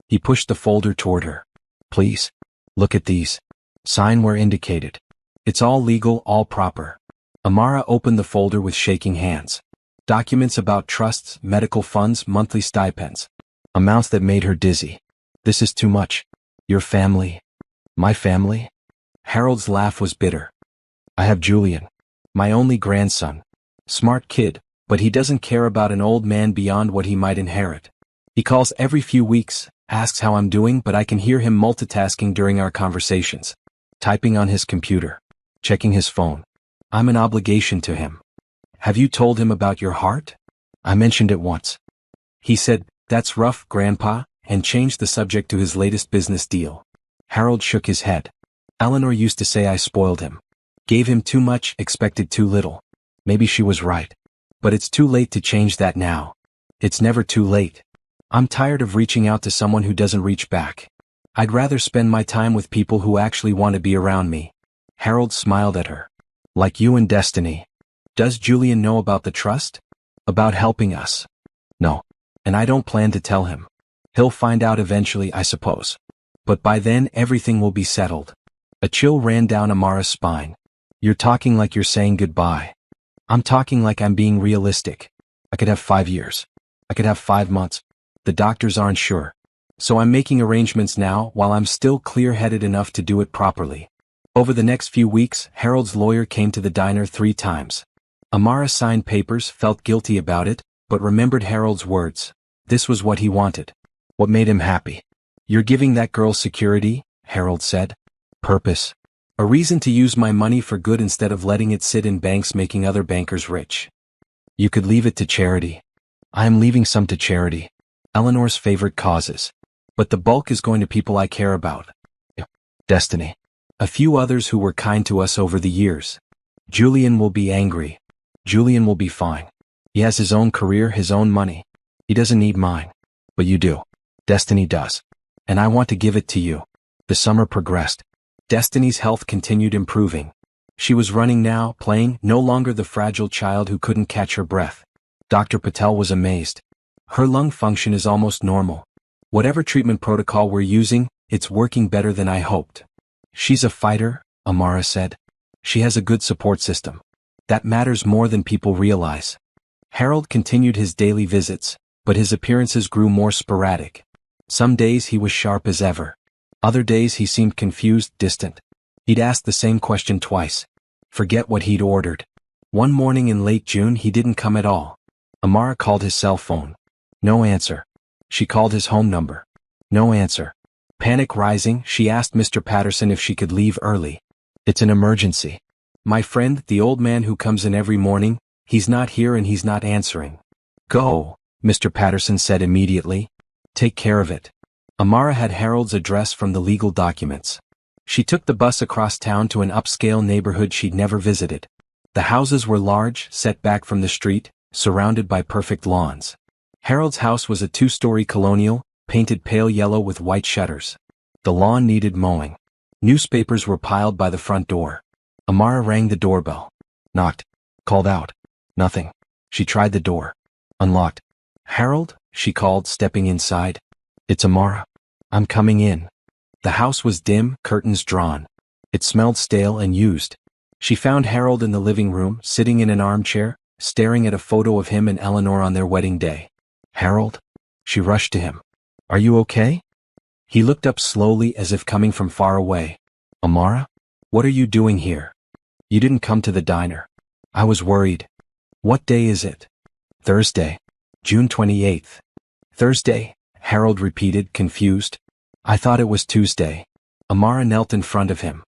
Speaker 1: He pushed the folder toward her. Please. Look at these. Sign where indicated. It's all legal, all proper. Amara opened the folder with shaking hands. Documents about trusts, medical funds, monthly stipends. Amounts that made her dizzy. This is too much. Your family. My family? Harold's laugh was bitter. I have Julian. My only grandson. Smart kid, but he doesn't care about an old man beyond what he might inherit. He calls every few weeks, asks how I'm doing, but I can hear him multitasking during our conversations. Typing on his computer. Checking his phone. I'm an obligation to him. Have you told him about your heart? I mentioned it once. He said, "That's rough, Grandpa," and changed the subject to his latest business deal. Harold shook his head. Eleanor used to say I spoiled him. Gave him too much, expected too little. Maybe she was right. But it's too late to change that now. It's never too late. I'm tired of reaching out to someone who doesn't reach back. I'd rather spend my time with people who actually want to be around me. Harold smiled at her. Like you and Destiny. Does Julian know about the trust? About helping us? No. And I don't plan to tell him. He'll find out eventually, I suppose. But by then everything will be settled. A chill ran down Amara's spine. You're talking like you're saying goodbye. I'm talking like I'm being realistic. I could have 5 years. I could have 5 months. The doctors aren't sure. So I'm making arrangements now while I'm still clear-headed enough to do it properly. Over the next few weeks, Harold's lawyer came to the diner 3 times. Amara signed papers, felt guilty about it, but remembered Harold's words. This was what he wanted. What made him happy. You're giving that girl security, Harold said. Purpose. A reason to use my money for good instead of letting it sit in banks making other bankers rich. You could leave it to charity. I am leaving some to charity. Eleanor's favorite causes. But the bulk is going to people I care about. Destiny. A few others who were kind to us over the years. Julian will be angry. Julian will be fine. He has his own career, his own money. He doesn't need mine. But you do. Destiny does. And I want to give it to you. The summer progressed. Destiny's health continued improving. She was running now, playing, no longer the fragile child who couldn't catch her breath. Dr. Patel was amazed. Her lung function is almost normal. Whatever treatment protocol we're using, it's working better than I hoped. She's a fighter, Amara said. She has a good support system. That matters more than people realize. Harold continued his daily visits, but his appearances grew more sporadic. Some days he was sharp as ever. Other days he seemed confused, distant. He'd asked the same question twice. Forget what he'd ordered. One morning in late June he didn't come at all. Amara called his cell phone. No answer. She called his home number. No answer. Panic rising, she asked Mr. Patterson if she could leave early. It's an emergency. My friend, the old man who comes in every morning, he's not here and he's not answering. Go, Mr. Patterson said immediately. Take care of it. Amara had Harold's address from the legal documents. She took the bus across town to an upscale neighborhood she'd never visited. The houses were large, set back from the street, surrounded by perfect lawns. Harold's house was a 2-story colonial, painted pale yellow with white shutters. The lawn needed mowing. Newspapers were piled by the front door. Amara rang the doorbell. Knocked. Called out. Nothing. She tried the door. Unlocked. Harold? She called, stepping inside. It's Amara. I'm coming in. The house was dim, curtains drawn. It smelled stale and used. She found Harold in the living room, sitting in an armchair, staring at a photo of him and Eleanor on their wedding day. Harold? She rushed to him. Are you okay? He looked up slowly as if coming from far away. Amara? What are you doing here? You didn't come to the diner. I was worried. What day is it? Thursday. June 28th. Thursday, Harold repeated, confused. I thought it was Tuesday. Amara knelt in front of him.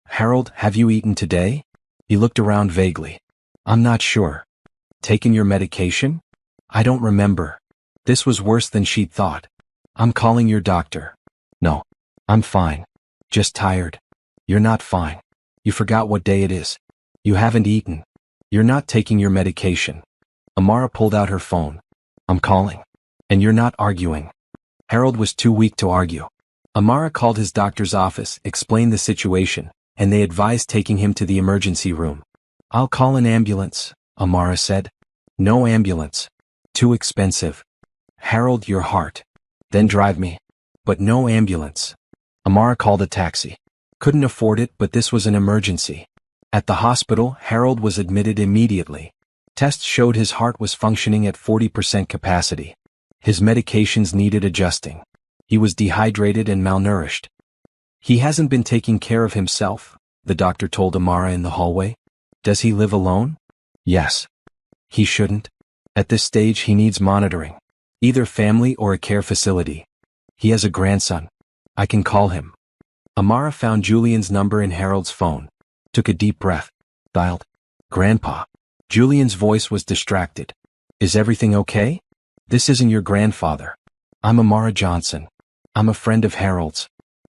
Speaker 1: Harold, have you eaten today? He looked around vaguely. I'm not sure. Taken your medication? I don't remember. This was worse than she'd thought. I'm calling your doctor. No. I'm fine. Just tired. You're not fine. You forgot what day it is. You haven't eaten. You're not taking your medication. Amara pulled out her phone. I'm calling. And you're not arguing. Harold was too weak to argue. Amara called his doctor's office, explained the situation, and they advised taking him to the emergency room. I'll call an ambulance, Amara said. No ambulance. Too expensive. Harold, your heart. Then drive me. But no ambulance. Amara called a taxi. Couldn't afford it, but this was an emergency. At the hospital, Harold was admitted immediately. Tests showed his heart was functioning at 40% capacity. His medications needed adjusting. He was dehydrated and malnourished. He hasn't been taking care of himself, the doctor told Amara in the hallway. Does he live alone? Yes. He shouldn't. At this stage he needs monitoring. Either family or a care facility. He has a grandson. I can call him. Amara found Julian's number in Harold's phone. Took a deep breath. Dialed. Grandpa. Julian's voice was distracted. Is everything okay? This isn't your grandfather. I'm Amara Johnson. I'm a friend of Harold's.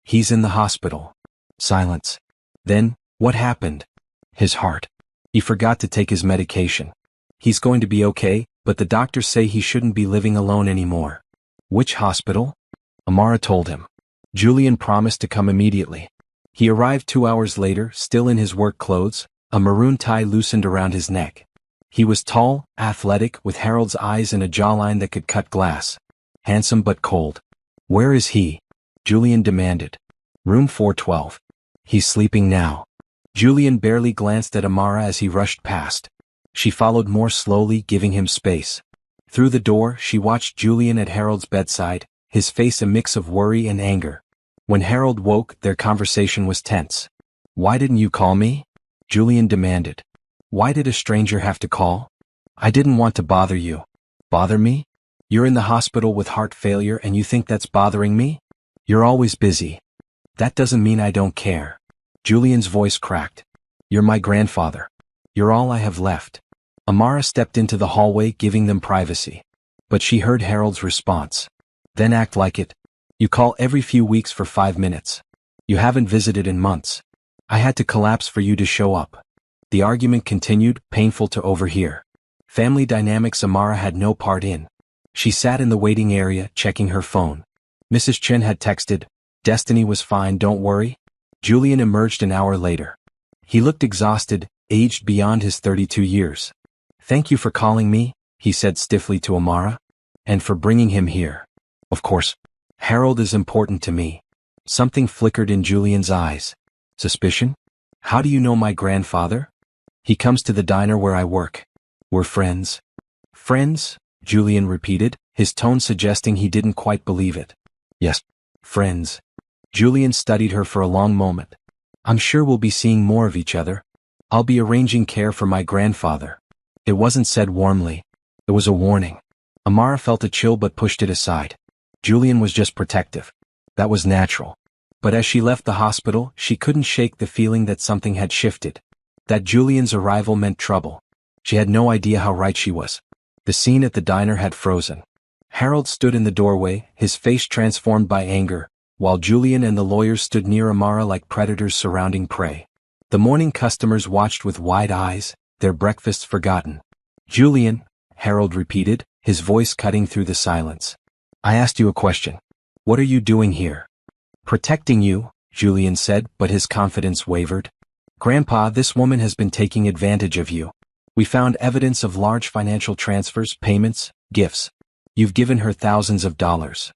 Speaker 1: He's in the hospital. Silence. Then, what happened? His heart. He forgot to take his medication. He's going to be okay, but the doctors say he shouldn't be living alone anymore. Which hospital? Amara told him. Julian promised to come immediately. He arrived 2 hours later, still in his work clothes, a maroon tie loosened around his neck. He was tall, athletic, with Harold's eyes and a jawline that could cut glass. Handsome but cold. Where is he? Julian demanded. Room 412. He's sleeping now. Julian barely glanced at Amara as he rushed past. She followed more slowly, giving him space. Through the door, she watched Julian at Harold's bedside, his face a mix of worry and anger. When Harold woke, their conversation was tense. Why didn't you call me? Julian demanded. Why did a stranger have to call? I didn't want to bother you. Bother me? You're in the hospital with heart failure and you think that's bothering me? You're always busy. That doesn't mean I don't care. Julian's voice cracked. You're my grandfather. You're all I have left. Amara stepped into the hallway, giving them privacy. But she heard Harold's response. Then act like it. You call every few weeks for 5 minutes. You haven't visited in months. I had to collapse for you to show up. The argument continued, painful to overhear. Family dynamics Amara had no part in. She sat in the waiting area, checking her phone. Mrs. Chen had texted, Destiny was fine, don't worry. Julian emerged an hour later. He looked exhausted, aged beyond his 32 years. Thank you for calling me, he said stiffly to Amara. And for bringing him here. Of course. Harold is important to me. Something flickered in Julian's eyes. Suspicion? How do you know my grandfather? He comes to the diner where I work. We're friends. Friends? Julian repeated, his tone suggesting he didn't quite believe it. Yes, friends. Julian studied her for a long moment. I'm sure we'll be seeing more of each other. I'll be arranging care for my grandfather. It wasn't said warmly. It was a warning. Amara felt a chill but pushed it aside. Julian was just protective. That was natural. But as she left the hospital, she couldn't shake the feeling that something had shifted. That Julian's arrival meant trouble. She had no idea how right she was. The scene at the diner had frozen. Harold stood in the doorway, his face transformed by anger, while Julian and the lawyers stood near Amara like predators surrounding prey. The morning customers watched with wide eyes, their breakfasts forgotten. Julian, Harold repeated, his voice cutting through the silence. I asked you a question. What are you doing here? Protecting you, Julian said, but his confidence wavered. Grandpa, this woman has been taking advantage of you. We found evidence of large financial transfers, payments, gifts. You've given her thousands of dollars.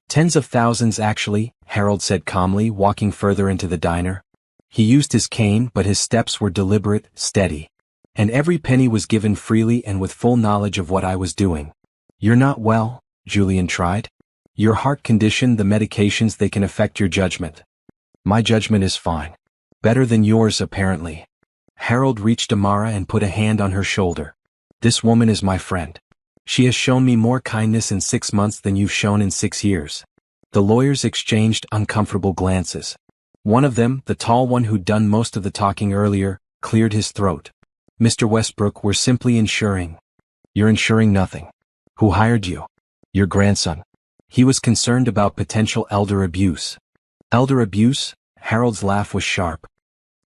Speaker 1: Tens of thousands actually, Harold said calmly, walking further into the diner. He used his cane, but his steps were deliberate, steady. And every penny was given freely and with full knowledge of what I was doing. You're not well, Julian tried. Your heart condition, the medications, they can affect your judgment. My judgment is fine. Better than yours, apparently. Harold reached Amara and put a hand on her shoulder. This woman is my friend. She has shown me more kindness in 6 months than you've shown in 6 years. The lawyers exchanged uncomfortable glances. One of them, the tall one who'd done most of the talking earlier, cleared his throat. Mr. Westbrook, we're simply insuring. You're insuring nothing. Who hired you? Your grandson. He was concerned about potential elder abuse. Elder abuse? Harold's laugh was sharp.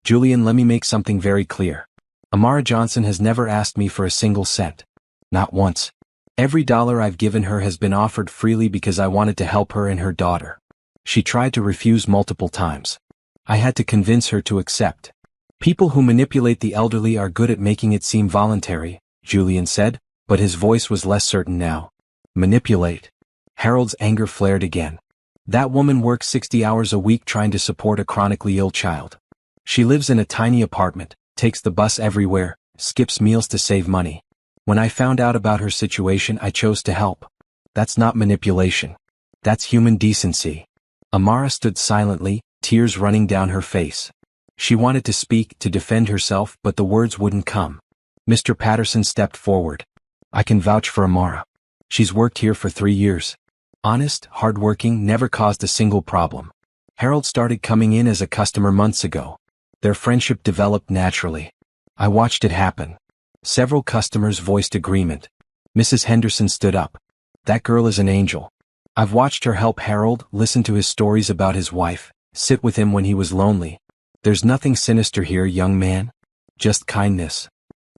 Speaker 1: Julian, let me make something very clear. Amara Johnson has never asked me for a single cent. Not once. Every dollar I've given her has been offered freely because I wanted to help her and her daughter. She tried to refuse multiple times. I had to convince her to accept. People who manipulate the elderly are good at making it seem voluntary, Julian said, but his voice was less certain now. Manipulate. Harold's anger flared again. That woman works 60 hours a week trying to support a chronically ill child. She lives in a tiny apartment, takes the bus everywhere, skips meals to save money. When I found out about her situation, I chose to help. That's not manipulation. That's human decency. Amara stood silently, tears running down her face. She wanted to speak, to defend herself, but the words wouldn't come. Mr. Patterson stepped forward. I can vouch for Amara. She's worked here for 3 years. Honest, hardworking, never caused a single problem. Harold started coming in as a customer months ago. Their friendship developed naturally. I watched it happen. Several customers voiced agreement. Mrs. Henderson stood up. That girl is an angel. I've watched her help Harold, listen to his stories about his wife, sit with him when he was lonely. There's nothing sinister here, young man. Just kindness.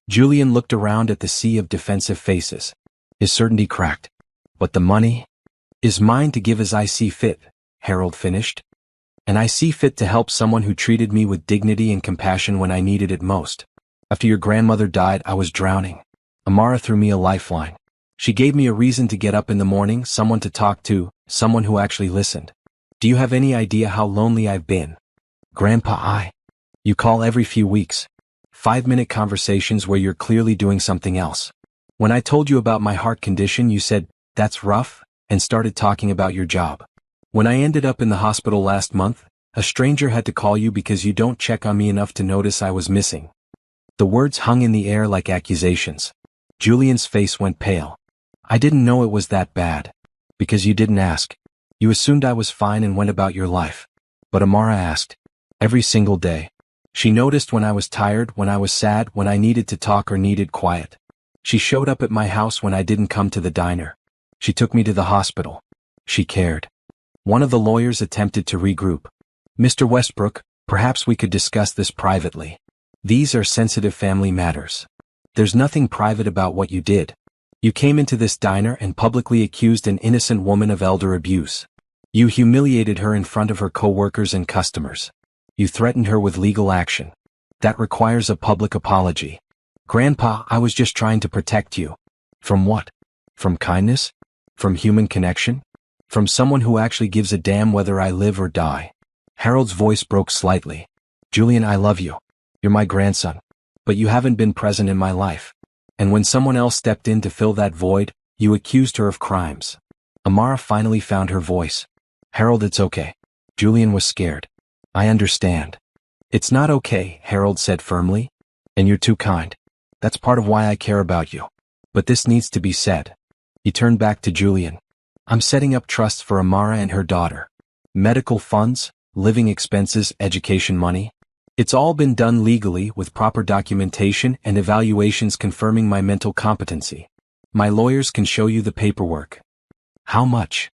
Speaker 1: Julian looked around at the sea of defensive faces. His certainty cracked. But the money is mine to give as I see fit, Harold finished. And I see fit to help someone who treated me with dignity and compassion when I needed it most. After your grandmother died, I was drowning. Amara threw me a lifeline. She gave me a reason to get up in the morning, someone to talk to, someone who actually listened. Do you have any idea how lonely I've been? Grandpa, You call every few weeks. 5-minute conversations where you're clearly doing something else. When I told you about my heart condition, you said, "That's rough," and started talking about your job. When I ended up in the hospital last month, a stranger had to call you because you don't check on me enough to notice I was missing. The words hung in the air like accusations. Julian's face went pale. I didn't know it was that bad. Because you didn't ask. You assumed I was fine and went about your life. But Amara asked. Every single day. She noticed when I was tired, when I was sad, when I needed to talk or needed quiet. She showed up at my house when I didn't come to the diner. She took me to the hospital. She cared. One of the lawyers attempted to regroup. Mr. Westbrook, perhaps we could discuss this privately. These are sensitive family matters. There's nothing private about what you did. You came into this diner and publicly accused an innocent woman of elder abuse. You humiliated her in front of her co-workers and customers. You threatened her with legal action. That requires a public apology. Grandpa, I was just trying to protect you. From what? From kindness? From human connection? From someone who actually gives a damn whether I live or die. Harold's voice broke slightly. Julian, I love you. You're my grandson. But you haven't been present in my life. And when someone else stepped in to fill that void, you accused her of crimes. Amara finally found her voice. Harold, it's okay. Julian was scared. I understand. It's not okay, Harold said firmly. And you're too kind. That's part of why I care about you. But this needs to be said. He turned back to Julian. I'm setting up trusts for Amara and her daughter. Medical funds, living expenses, education money. It's all been done legally with proper documentation and evaluations confirming my mental competency. My lawyers can show you the paperwork. How much?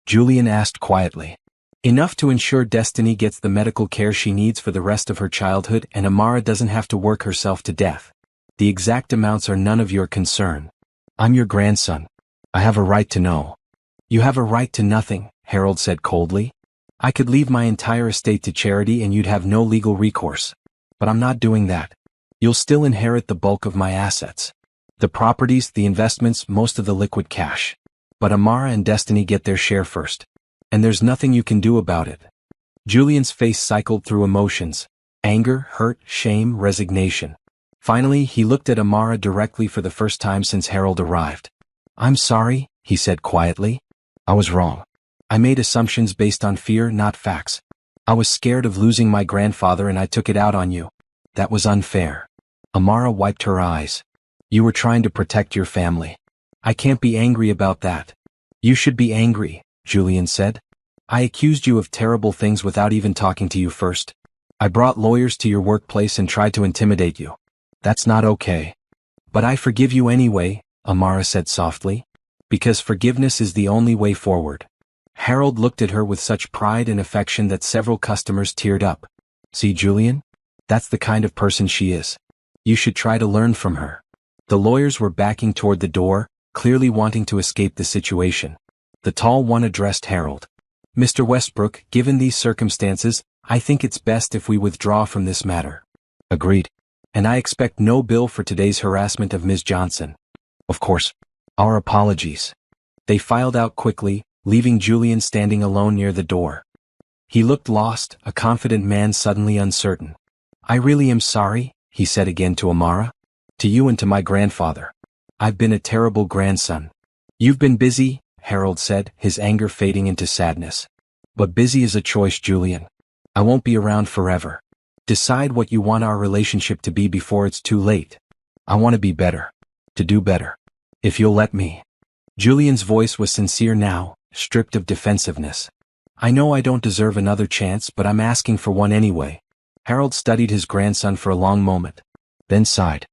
Speaker 1: Julian asked quietly. Enough to ensure Destiny gets the medical care she needs for the rest of her childhood and Amara doesn't have to work herself to death. The exact amounts are none of your concern. I'm your grandson. I have a right to know. You have a right to nothing, Harold said coldly. I could leave my entire estate to charity and you'd have no legal recourse. But I'm not doing that. You'll still inherit the bulk of my assets. The properties, the investments, most of the liquid cash. But Amara and Destiny get their share first. And there's nothing you can do about it. Julian's face cycled through emotions. Anger, hurt, shame, resignation. Finally, he looked at Amara directly for the first time since Harold arrived. I'm sorry, he said quietly. I was wrong. I made assumptions based on fear, not facts. I was scared of losing my grandfather and I took it out on you. That was unfair. Amara wiped her eyes. You were trying to protect your family. I can't be angry about that. You should be angry, Julian said. I accused you of terrible things without even talking to you first. I brought lawyers to your workplace and tried to intimidate you. That's not okay. But I forgive you anyway, Amara said softly. Because forgiveness is the only way forward. Harold looked at her with such pride and affection that several customers teared up. See, Julian? That's the kind of person she is. You should try to learn from her. The lawyers were backing toward the door, clearly wanting to escape the situation. The tall one addressed Harold. Mr. Westbrook, given these circumstances, I think it's best if we withdraw from this matter. Agreed. And I expect no bill for today's harassment of Ms. Johnson. Of course. Our apologies. They filed out quickly, leaving Julian standing alone near the door. He looked lost, a confident man suddenly uncertain. I really am sorry, he said again to Amara. To you and to my grandfather. I've been a terrible grandson. You've been busy, Harold said, his anger fading into sadness. But busy is a choice, Julian. I won't be around forever. Decide what you want our relationship to be before it's too late. I want to be better. To do better. If you'll let me. Julian's voice was sincere now, stripped of defensiveness. I know I don't deserve another chance, but I'm asking for one anyway. Harold studied his grandson for a long moment, then sighed.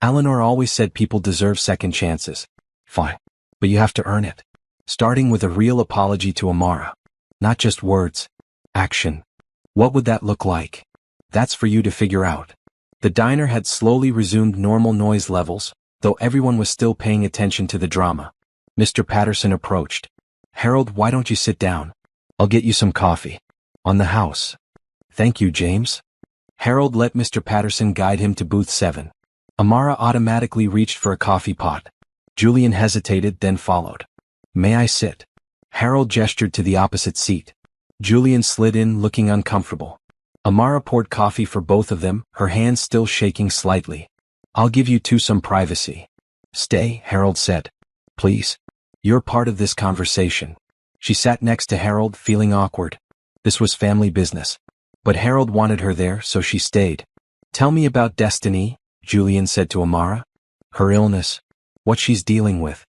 Speaker 1: Eleanor always said people deserve second chances. Fine. But you have to earn it. Starting with a real apology to Amara. Not just words. Action. What would that look like? That's for you to figure out. The diner had slowly resumed normal noise levels, though everyone was still paying attention to the drama. Mr. Patterson approached. Harold, why don't you sit down? I'll get you some coffee. On the house. Thank you, James. Harold let Mr. Patterson guide him to booth 7. Amara automatically reached for a coffee pot. Julian hesitated, then followed. May I sit? Harold gestured to the opposite seat. Julian slid in, looking uncomfortable. Amara poured coffee for both of them, her hands still shaking slightly. I'll give you two some privacy. Stay, Harold said. Please. You're part of this conversation. She sat next to Harold, feeling awkward. This was family business. But Harold wanted her there, so she stayed. Tell me about Destiny, Julian said to Amara. Her illness. What she's dealing with.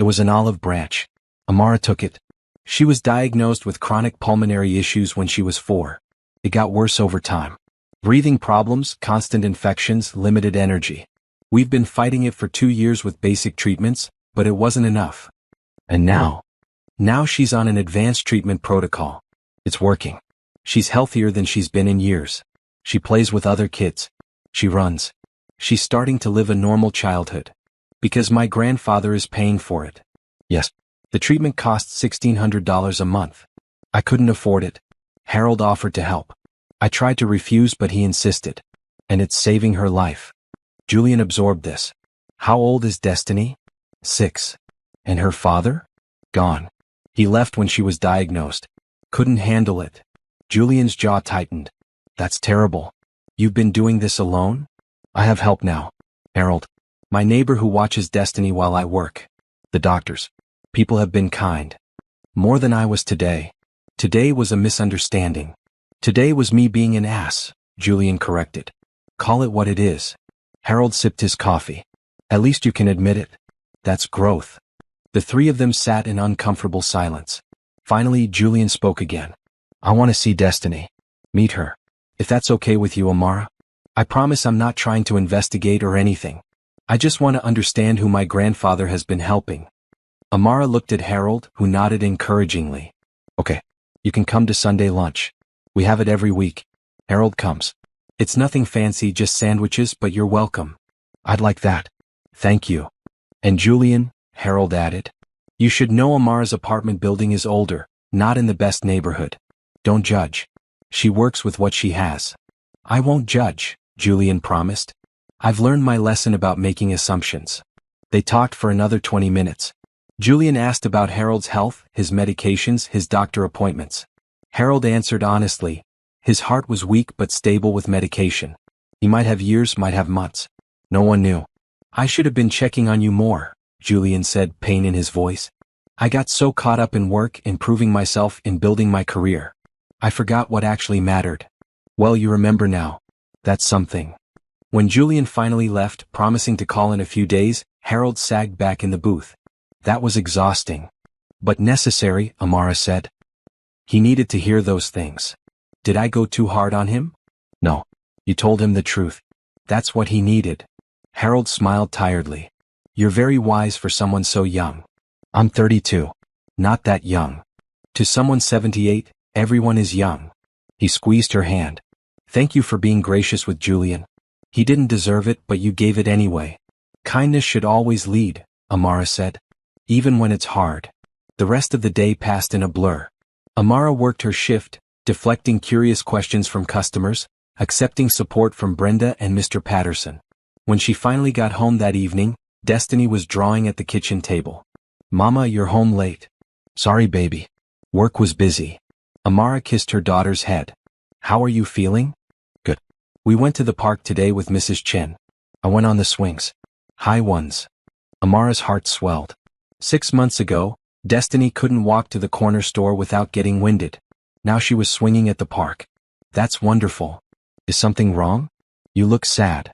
Speaker 1: It was an olive branch. Amara took it. She was diagnosed with chronic pulmonary issues when she was 4. It got worse over time. Breathing problems, constant infections, limited energy. We've been fighting it for 2 years with basic treatments, but it wasn't enough. And now? Now she's on an advanced treatment protocol. It's working. She's healthier than she's been in years. She plays with other kids. She runs. She's starting to live a normal childhood. Because my grandfather is paying for it. Yes. The treatment costs $1,600 a month. I couldn't afford it. Harold offered to help. I tried to refuse, but he insisted. And it's saving her life. Julian absorbed this. How old is Destiny? 6. And her father? Gone. He left when she was diagnosed. Couldn't handle it. Julian's jaw tightened. That's terrible. You've been doing this alone? I have help now. Harold. My neighbor who watches Destiny while I work. The doctors. People have been kind. More than I was today. Today was a misunderstanding. Today was me being an ass, Julian corrected. Call it what it is. Harold sipped his coffee. At least you can admit it. That's growth. The three of them sat in uncomfortable silence. Finally, Julian spoke again. I want to see Destiny. Meet her. If that's okay with you, Amara. I promise I'm not trying to investigate or anything. I just want to understand who my grandfather has been helping. Amara looked at Harold, who nodded encouragingly. Okay. You can come to Sunday lunch. We have it every week. Harold comes. It's nothing fancy, just sandwiches, but you're welcome. I'd like that. Thank you. And Julian, Harold added. You should know Amara's apartment building is older, not in the best neighborhood. Don't judge. She works with what she has. I won't judge, Julian promised. I've learned my lesson about making assumptions. They talked for another 20 minutes. Julian asked about Harold's health, his medications, his doctor appointments. Harold answered honestly. His heart was weak but stable with medication. He might have years, might have months. No one knew. I should have been checking on you more, Julian said, pain in his voice. I got so caught up in work, improving myself, in building my career. I forgot what actually mattered. Well, you remember now. That's something. When Julian finally left, promising to call in a few days, Harold sagged back in the booth. That was exhausting. But necessary, Amara said. He needed to hear those things. Did I go too hard on him? No. You told him the truth. That's what he needed. Harold smiled tiredly. You're very wise for someone so young. I'm 32. Not that young. To someone 78, everyone is young. He squeezed her hand. Thank you for being gracious with Julian. He didn't deserve it, but you gave it anyway. Kindness should always lead, Amara said. Even when it's hard. The rest of the day passed in a blur. Amara worked her shift, deflecting curious questions from customers, accepting support from Brenda and Mr. Patterson. When she finally got home that evening, Destiny was drawing at the kitchen table. Mama, you're home late. Sorry, baby. Work was busy. Amara kissed her daughter's head. How are you feeling? Good. We went to the park today with Mrs. Chen. I went on the swings. High ones. Amara's heart swelled. 6 months ago, Destiny couldn't walk to the corner store without getting winded. Now she was swinging at the park. That's wonderful. Is something wrong? You look sad.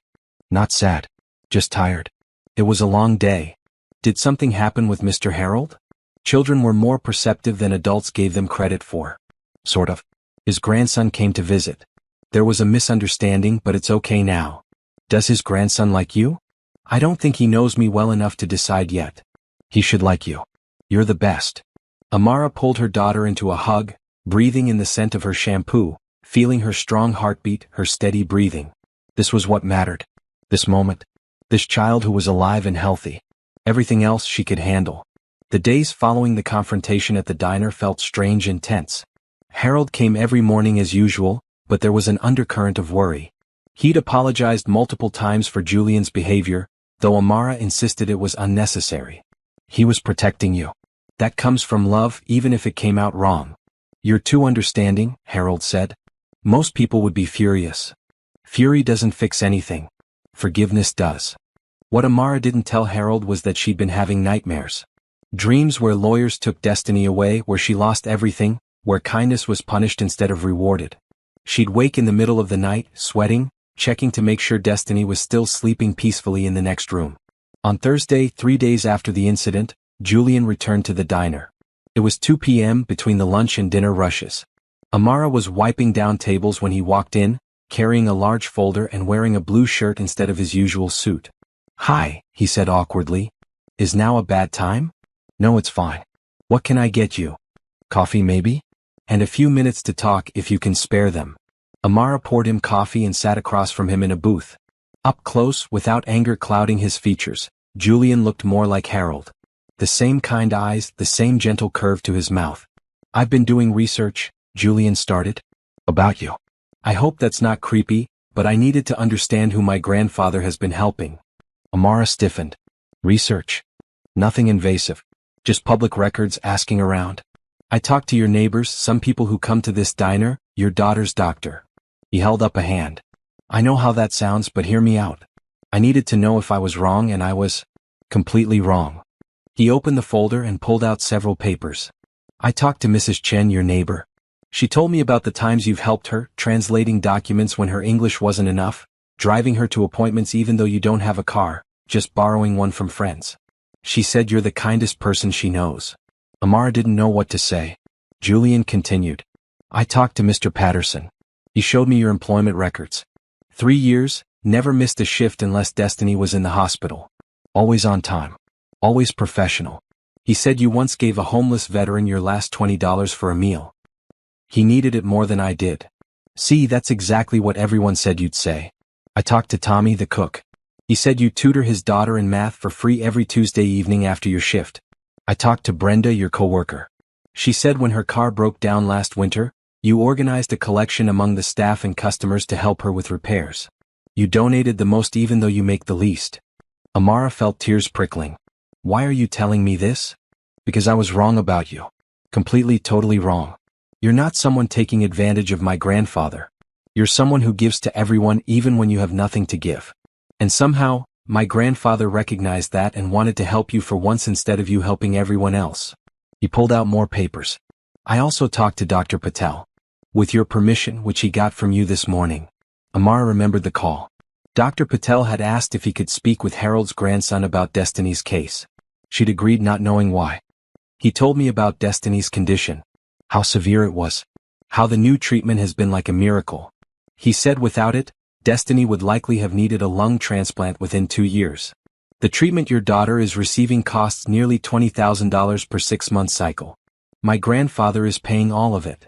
Speaker 1: Not sad. Just tired. It was a long day. Did something happen with Mr. Harold? Children were more perceptive than adults gave them credit for. Sort of. His grandson came to visit. There was a misunderstanding, but it's okay now. Does his grandson like you? I don't think he knows me well enough to decide yet. He should like you. You're the best. Amara pulled her daughter into a hug, breathing in the scent of her shampoo, feeling her strong heartbeat, her steady breathing. This was what mattered. This moment. This child who was alive and healthy. Everything else she could handle. The days following the confrontation at the diner felt strange and tense. Harold came every morning as usual, but there was an undercurrent of worry. He'd apologized multiple times for Julian's behavior, though Amara insisted it was unnecessary. He was protecting you. That comes from love, even if it came out wrong. You're too understanding, Harold said. Most people would be furious. Fury doesn't fix anything. Forgiveness does. What Amara didn't tell Harold was that she'd been having nightmares. Dreams where lawyers took Destiny away, where she lost everything, where kindness was punished instead of rewarded. She'd wake in the middle of the night, sweating, checking to make sure Destiny was still sleeping peacefully in the next room. On Thursday, 3 days after the incident, Julian returned to the diner. It was 2 p.m. between the lunch and dinner rushes. Amara was wiping down tables when he walked in, carrying a large folder and wearing a blue shirt instead of his usual suit. "Hi," he said awkwardly. "Is now a bad time?" "No, it's fine. What can I get you?" "Coffee maybe? And a few minutes to talk if you can spare them." Amara poured him coffee and sat across from him in a booth. Up close, without anger clouding his features, Julian looked more like Harold. The same kind eyes, the same gentle curve to his mouth. "I've been doing research," Julian started. "About you. I hope that's not creepy, but I needed to understand who my grandfather has been helping." Amara stiffened. "Research? Nothing invasive. Just public records, asking around. I talked to your neighbors, some people who come to this diner, your daughter's doctor." He held up a hand. "I know how that sounds, but hear me out. I needed to know if I was wrong, and I was completely wrong." He opened the folder and pulled out several papers. "I talked to Mrs. Chen, your neighbor. She told me about the times you've helped her, translating documents when her English wasn't enough, driving her to appointments even though you don't have a car, just borrowing one from friends. She said you're the kindest person she knows." Amara didn't know what to say. Julian continued. "I talked to Mr. Patterson. He showed me your employment records. 3 years, never missed a shift unless Destiny was in the hospital. Always on time. Always professional. He said you once gave a homeless veteran your last $20 for a meal. He needed it more than I did. See, that's exactly what everyone said you'd say. I talked to Tommy, the cook. He said you tutor his daughter in math for free every Tuesday evening after your shift. I talked to Brenda, your coworker. She said when her car broke down last winter, you organized a collection among the staff and customers to help her with repairs. You donated the most even though you make the least." Amara felt tears prickling. "Why are you telling me this?" "Because I was wrong about you. Completely, totally wrong. You're not someone taking advantage of my grandfather. You're someone who gives to everyone even when you have nothing to give. And somehow, my grandfather recognized that and wanted to help you for once instead of you helping everyone else." He pulled out more papers. "I also talked to Dr. Patel. With your permission, which he got from you this morning." Amara remembered the call. Dr. Patel had asked if he could speak with Harold's grandson about Destiny's case. She'd agreed, not knowing why. "He told me about Destiny's condition. How severe it was. How the new treatment has been like a miracle. He said without it, Destiny would likely have needed a lung transplant within 2 years. The treatment your daughter is receiving costs nearly $20,000 per 6-month cycle. My grandfather is paying all of it."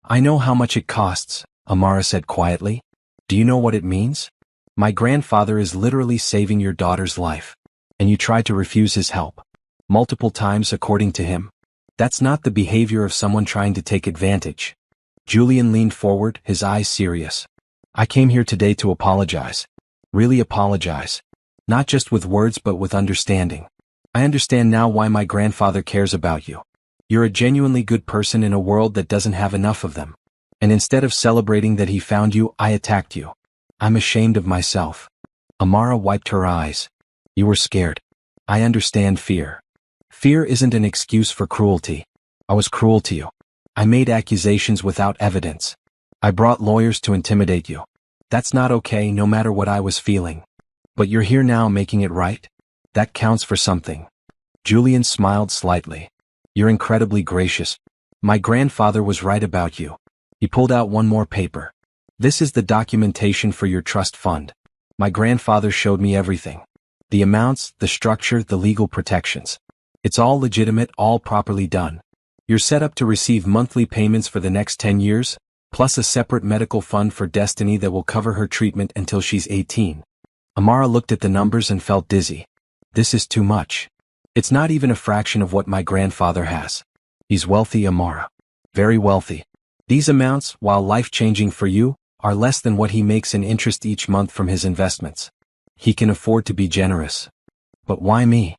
Speaker 1: "I know how much it costs," Amara said quietly. "Do you know what it means? My grandfather is literally saving your daughter's life. And you tried to refuse his help. Multiple times according to him. That's not the behavior of someone trying to take advantage." Julian leaned forward, his eyes serious. "I came here today to apologize. Really apologize. Not just with words but with understanding. I understand now why my grandfather cares about you. You're a genuinely good person in a world that doesn't have enough of them. And instead of celebrating that he found you, I attacked you. I'm ashamed of myself." Amara wiped her eyes. "You were scared. I understand fear. Fear isn't an excuse for cruelty. I was cruel to you. I made accusations without evidence. I brought lawyers to intimidate you. That's not okay, no matter what I was feeling. But you're here now making it right. That counts for something. Julian smiled slightly. You're incredibly gracious. My grandfather was right about you. He pulled out one more paper. This is the documentation for your trust fund. My grandfather showed me everything. The amounts, the structure, the legal protections. It's all legitimate, all properly done. You're set up to receive monthly payments for the next 10 years, plus a separate medical fund for Destiny that will cover her treatment until she's 18. Amara looked at the numbers and felt dizzy. This is too much. It's not even a fraction of what my grandfather has. He's wealthy, Amara. Very wealthy. These amounts, while life-changing for you, are less than what he makes in interest each month from his investments. He can afford to be generous. But why me?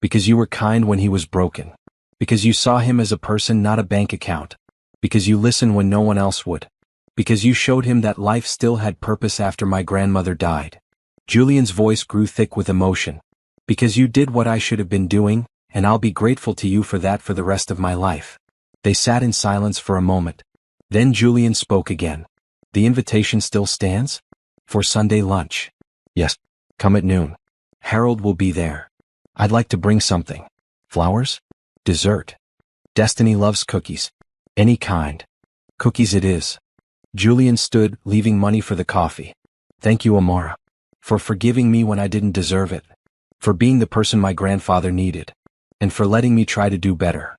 Speaker 1: Because you were kind when he was broken. Because you saw him as a person, not a bank account. Because you listened when no one else would. Because you showed him that life still had purpose after my grandmother died. Julian's voice grew thick with emotion. Because you did what I should have been doing, and I'll be grateful to you for that for the rest of my life. They sat in silence for a moment. Then Julian spoke again. The invitation still stands? For Sunday lunch? Yes. Come at noon. Harold will be there. I'd like to bring something. Flowers? Dessert? Destiny loves cookies. Any kind. Cookies it is. Julian stood, leaving money for the coffee. Thank you, Amara. For forgiving me when I didn't deserve it. For being the person my grandfather needed. And for letting me try to do better.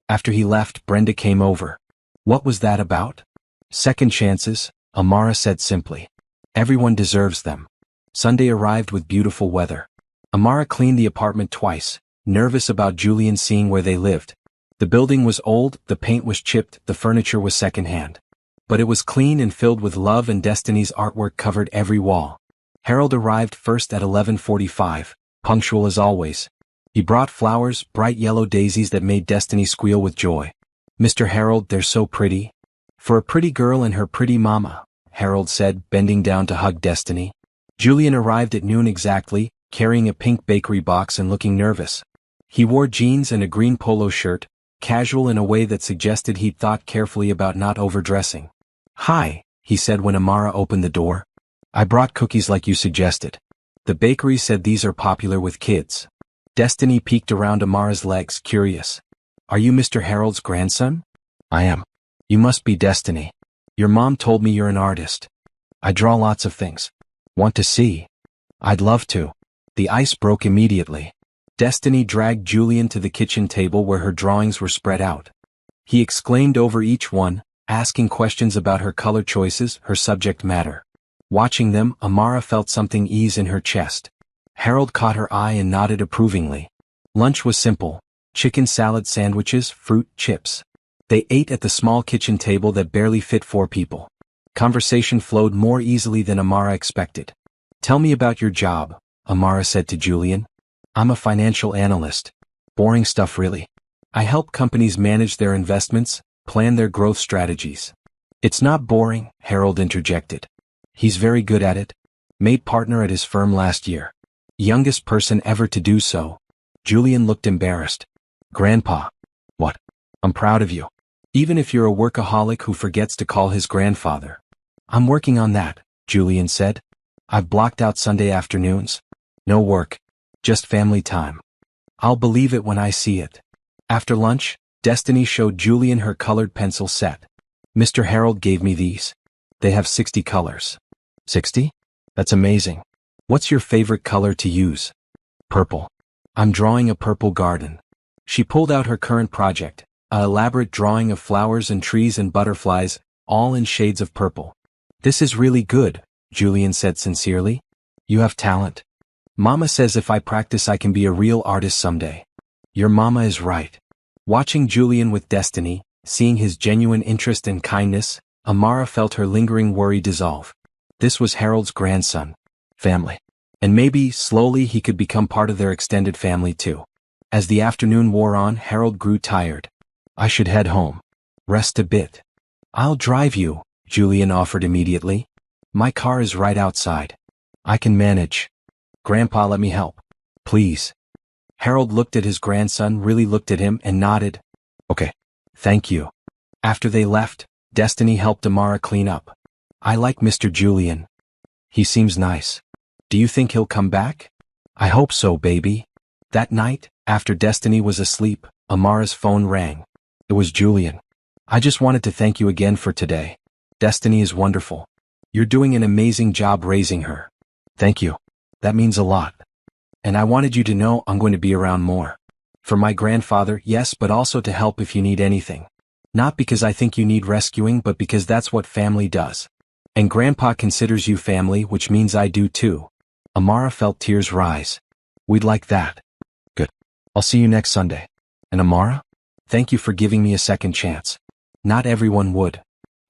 Speaker 1: After he left, Brenda came over. What was that about? Second chances, Amara said simply. Everyone deserves them. Sunday arrived with beautiful weather. Amara cleaned the apartment twice, nervous about Julian seeing where they lived. The building was old, the paint was chipped, the furniture was secondhand. But it was clean and filled with love, and Destiny's artwork covered every wall. Harold arrived first at 11:45, punctual as always. He brought flowers, bright yellow daisies that made Destiny squeal with joy. Mr. Harold, they're so pretty. For a pretty girl and her pretty mama, Harold said, bending down to hug Destiny. Julian arrived at noon exactly, carrying a pink bakery box and looking nervous. He wore jeans and a green polo shirt, casual in a way that suggested he'd thought carefully about not overdressing. Hi, he said when Amara opened the door. I brought cookies like you suggested. The bakery said these are popular with kids. Destiny peeked around Amara's legs, curious. Are you Mr. Harold's grandson? I am. You must be Destiny. Your mom told me you're an artist. I draw lots of things. Want to see? I'd love to. The ice broke immediately. Destiny dragged Julian to the kitchen table where her drawings were spread out. He exclaimed over each one, asking questions about her color choices, her subject matter. Watching them, Amara felt something ease in her chest. Harold caught her eye and nodded approvingly. Lunch was simple. Chicken salad sandwiches, fruit, chips. They ate at the small kitchen table that barely fit 4 people. Conversation flowed more easily than Amara expected. Tell me about your job, Amara said to Julian. I'm a financial analyst. Boring stuff really. I help companies manage their investments, plan their growth strategies. It's not boring, Harold interjected. He's very good at it. Made partner at his firm last year. Youngest person ever to do so. Julian looked embarrassed. Grandpa. What? I'm proud of you. Even if you're a workaholic who forgets to call his grandfather. I'm working on that, Julian said. I've blocked out Sunday afternoons. No work. Just family time. I'll believe it when I see it. After lunch, Destiny showed Julian her colored pencil set. Mr. Harold gave me these. They have 60 colors. 60? That's amazing. What's your favorite color to use? Purple. I'm drawing a purple garden. She pulled out her current project, an elaborate drawing of flowers and trees and butterflies, all in shades of purple. This is really good, Julian said sincerely. You have talent. Mama says if I practice I can be a real artist someday. Your mama is right. Watching Julian with Destiny, seeing his genuine interest and kindness, Amara felt her lingering worry dissolve. This was Harold's grandson. Family. And maybe, slowly, he could become part of their extended family too. As the afternoon wore on, Harold grew tired. I should head home. Rest a bit. I'll drive you, Julian offered immediately. My car is right outside. I can manage. Grandpa, let me help. Please. Harold looked at his grandson, really looked at him, and nodded. Okay. Thank you. After they left, Destiny helped Amara clean up. I like Mr. Julian. He seems nice. Do you think he'll come back? I hope so, baby. That night, After Destiny was asleep, Amara's phone rang. It was Julian. I just wanted to thank you again for today. Destiny is wonderful. You're doing an amazing job raising her. Thank you. That means a lot. And I wanted you to know I'm going to be around more. For my grandfather, yes, but also to help if you need anything. Not because I think you need rescuing, but because that's what family does. And Grandpa considers you family, which means I do too. Amara felt tears rise. We'd like that. Good. I'll see you next Sunday. And Amara? Thank you for giving me a second chance. Not everyone would.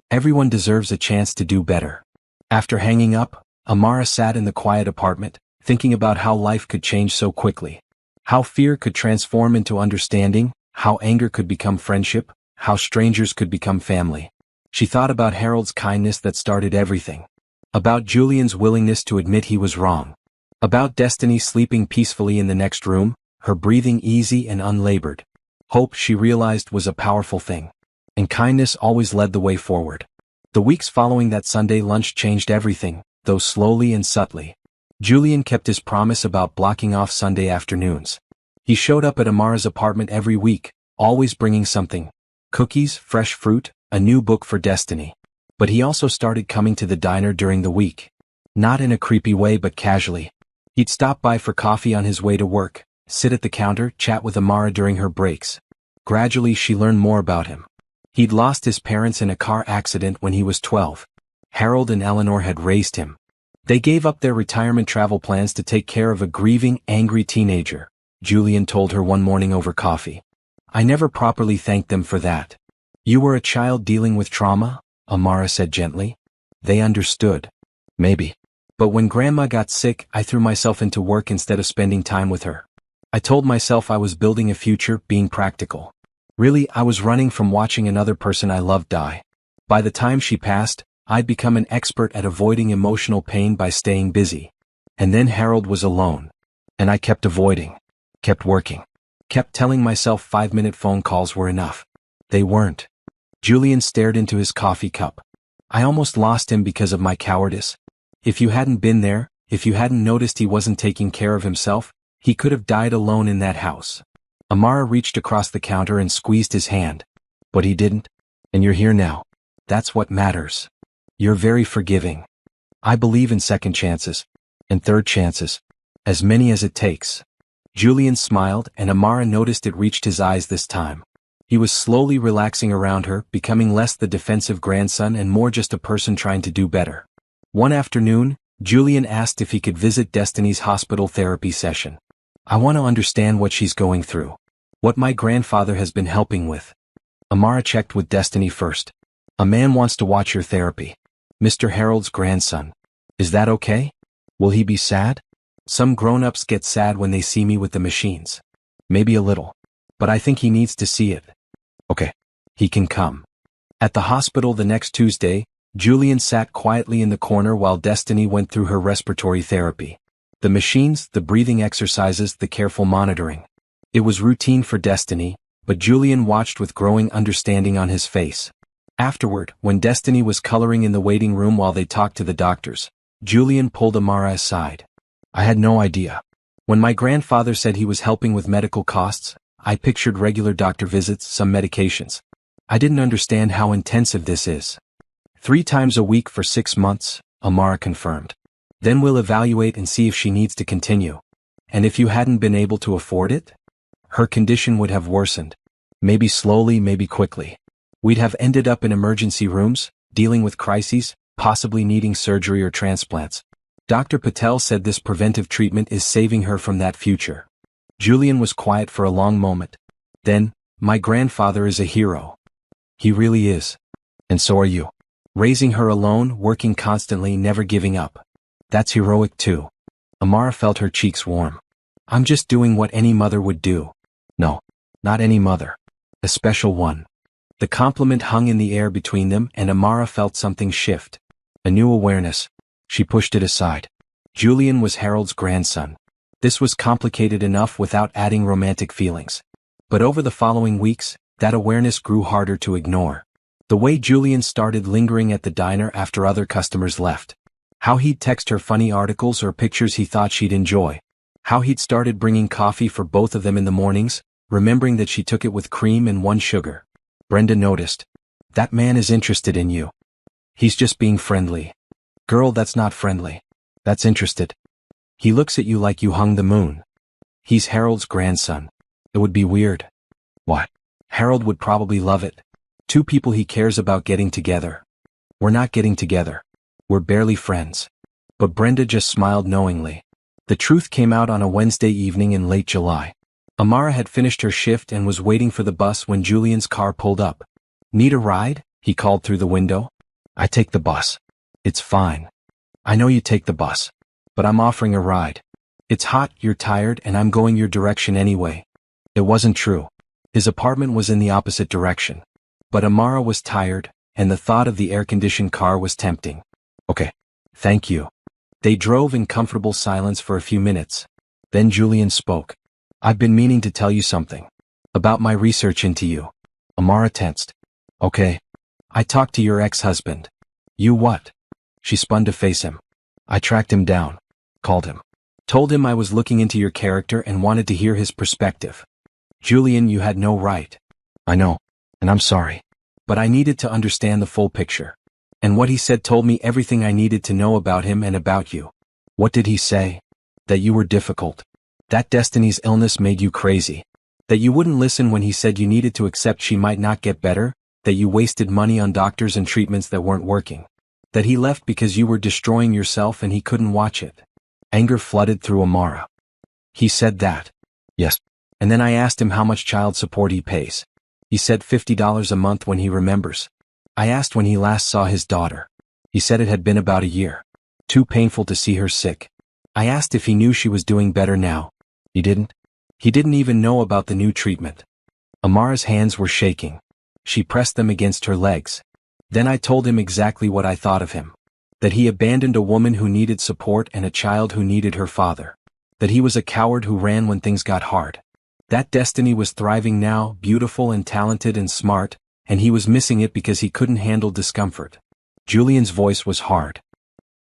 Speaker 1: Everyone deserves a chance to do better. After hanging up, Amara sat in the quiet apartment, thinking about how life could change so quickly. How fear could transform into understanding, how anger could become friendship, how strangers could become family. She thought about Harold's kindness that started everything. About Julian's willingness to admit he was wrong. About Destiny sleeping peacefully in the next room, her breathing easy and unlabored. Hope, she realized, was a powerful thing. And kindness always led the way forward. The weeks following that Sunday lunch changed everything, though slowly and subtly. Julian kept his promise about blocking off Sunday afternoons. He showed up at Amara's apartment every week, always bringing something. Cookies, fresh fruit, a new book for Destiny. But he also started coming to the diner during the week. Not in a creepy way but casually. He'd stop by for coffee on his way to work, sit at the counter, chat with Amara during her breaks. Gradually she learned more about him. He'd lost his parents in a car accident when he was 12. Harold and Eleanor had raised him. They gave up their retirement travel plans to take care of a grieving, angry teenager, Julian told her one morning over coffee. I never properly thanked them for that. You were a child dealing with trauma, Amara said gently. They understood. Maybe. But when Grandma got sick, I threw myself into work instead of spending time with her. I told myself I was building a future, being practical. Really, I was running from watching another person I loved die. By the time she passed, I'd become an expert at avoiding emotional pain by staying busy. And then Harold was alone. And I kept avoiding. Kept working. Kept telling myself 5-minute phone calls were enough. They weren't. Julian stared into his coffee cup. I almost lost him because of my cowardice. If you hadn't been there, if you hadn't noticed he wasn't taking care of himself, he could have died alone in that house. Amara reached across the counter and squeezed his hand. But he didn't. And you're here now. That's what matters. You're very forgiving. I believe in second chances. And third chances. As many as it takes. Julian smiled, and Amara noticed it reached his eyes this time. He was slowly relaxing around her, becoming less the defensive grandson and more just a person trying to do better. One afternoon, Julian asked if he could visit Destiny's hospital therapy session. I want to understand what she's going through. What my grandfather has been helping with. Amara checked with Destiny first. A man wants to watch your therapy. Mr. Harold's grandson. Is that okay? Will he be sad? Some grown-ups get sad when they see me with the machines. Maybe a little. But I think he needs to see it. Okay. He can come. At the hospital the next Tuesday, Julian sat quietly in the corner while Destiny went through her respiratory therapy. The machines, the breathing exercises, the careful monitoring. It was routine for Destiny, but Julian watched with growing understanding on his face. Afterward, when Destiny was coloring in the waiting room while they talked to the doctors, Julian pulled Amara aside. I had no idea. When my grandfather said he was helping with medical costs, I pictured regular doctor visits, some medications. I didn't understand how intensive this is. 3 times a week for 6 months, Amara confirmed. Then we'll evaluate and see if she needs to continue. And if you hadn't been able to afford it? Her condition would have worsened. Maybe slowly, maybe quickly. We'd have ended up in emergency rooms, dealing with crises, possibly needing surgery or transplants. Dr. Patel said this preventive treatment is saving her from that future. Julian was quiet for a long moment. Then, my grandfather is a hero. He really is. And so are you. Raising her alone, working constantly, never giving up. That's heroic too. Amara felt her cheeks warm. I'm just doing what any mother would do. No, not any mother. A special one. The compliment hung in the air between them, and Amara felt something shift. A new awareness. She pushed it aside. Julian was Harold's grandson. This was complicated enough without adding romantic feelings. But over the following weeks, that awareness grew harder to ignore. The way Julian started lingering at the diner after other customers left. How he'd text her funny articles or pictures he thought she'd enjoy. How he'd started bringing coffee for both of them in the mornings, remembering that she took it with cream and 1 sugar. Brenda noticed. That man is interested in you. He's just being friendly. Girl, that's not friendly. That's interested. He looks at you like you hung the moon. He's Harold's grandson. It would be weird. What? Harold would probably love it. 2 people he cares about getting together. We're not getting together. We're barely friends. But Brenda just smiled knowingly. The truth came out on a Wednesday evening in late July. Amara had finished her shift and was waiting for the bus when Julian's car pulled up. Need a ride? He called through the window. I take the bus. It's fine. I know you take the bus. But I'm offering a ride. It's hot, you're tired, and I'm going your direction anyway. It wasn't true. His apartment was in the opposite direction. But Amara was tired, and the thought of the air-conditioned car was tempting. Okay. Thank you. They drove in comfortable silence for a few minutes. Then Julian spoke. I've been meaning to tell you something. About my research into you. Amara tensed. Okay. I talked to your ex-husband. You what? She spun to face him. I tracked him down. Called him. Told him I was looking into your character and wanted to hear his perspective. Julian, you had no right. I know. And I'm sorry. But I needed to understand the full picture. And what he said told me everything I needed to know about him and about you. What did he say? That you were difficult. That Destiny's illness made you crazy. That you wouldn't listen when he said you needed to accept she might not get better. That you wasted money on doctors and treatments that weren't working. That he left because you were destroying yourself and he couldn't watch it. Anger flooded through Amara. He said that. Yes. And then I asked him how much child support he pays. He said $50 a month when he remembers. I asked when he last saw his daughter. He said it had been about a year. Too painful to see her sick. I asked if he knew she was doing better now. He didn't. He didn't even know about the new treatment. Amara's hands were shaking. She pressed them against her legs. Then I told him exactly what I thought of him. That he abandoned a woman who needed support and a child who needed her father. That he was a coward who ran when things got hard. That Destiny was thriving now, beautiful and talented and smart, and he was missing it because he couldn't handle discomfort. Julian's voice was hard.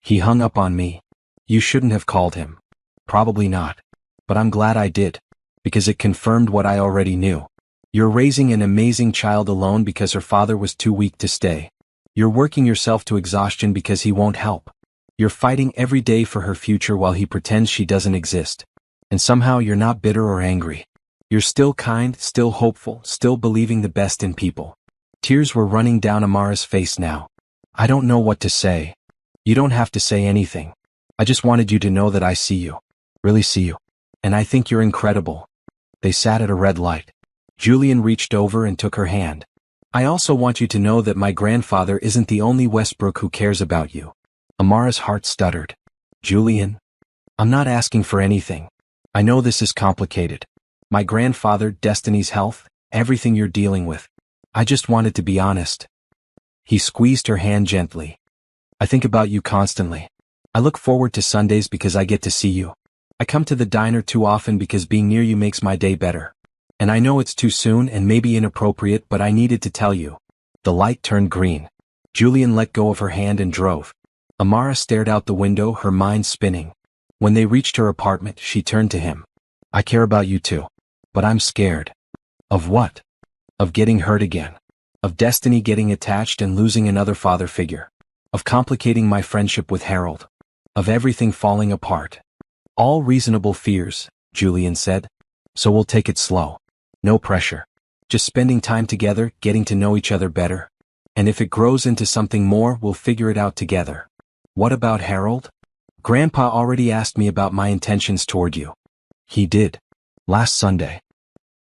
Speaker 1: He hung up on me. You shouldn't have called him. Probably not. But I'm glad I did. Because it confirmed what I already knew. You're raising an amazing child alone because her father was too weak to stay. You're working yourself to exhaustion because he won't help. You're fighting every day for her future while he pretends she doesn't exist. And somehow you're not bitter or angry. You're still kind, still hopeful, still believing the best in people. Tears were running down Amara's face now. I don't know what to say. You don't have to say anything. I just wanted you to know that I see you. Really see you. And I think you're incredible. They sat at a red light. Julian reached over and took her hand. I also want you to know that my grandfather isn't the only Westbrook who cares about you. Amara's heart stuttered. Julian? I'm not asking for anything. I know this is complicated. My grandfather, Destiny's health, everything you're dealing with. I just wanted to be honest. He squeezed her hand gently. I think about you constantly. I look forward to Sundays because I get to see you. I come to the diner too often because being near you makes my day better. And I know it's too soon and maybe inappropriate, but I needed to tell you. The light turned green. Julian let go of her hand and drove. Amara stared out the window, her mind spinning. When they reached her apartment, she turned to him. I care about you too. But I'm scared. Of what? Of getting hurt again. Of Destiny getting attached and losing another father figure. Of complicating my friendship with Harold. Of everything falling apart. All reasonable fears, Julian said. So we'll take it slow. No pressure. Just spending time together, getting to know each other better. And if it grows into something more, we'll figure it out together. What about Harold? Grandpa already asked me about my intentions toward you. He did. Last Sunday.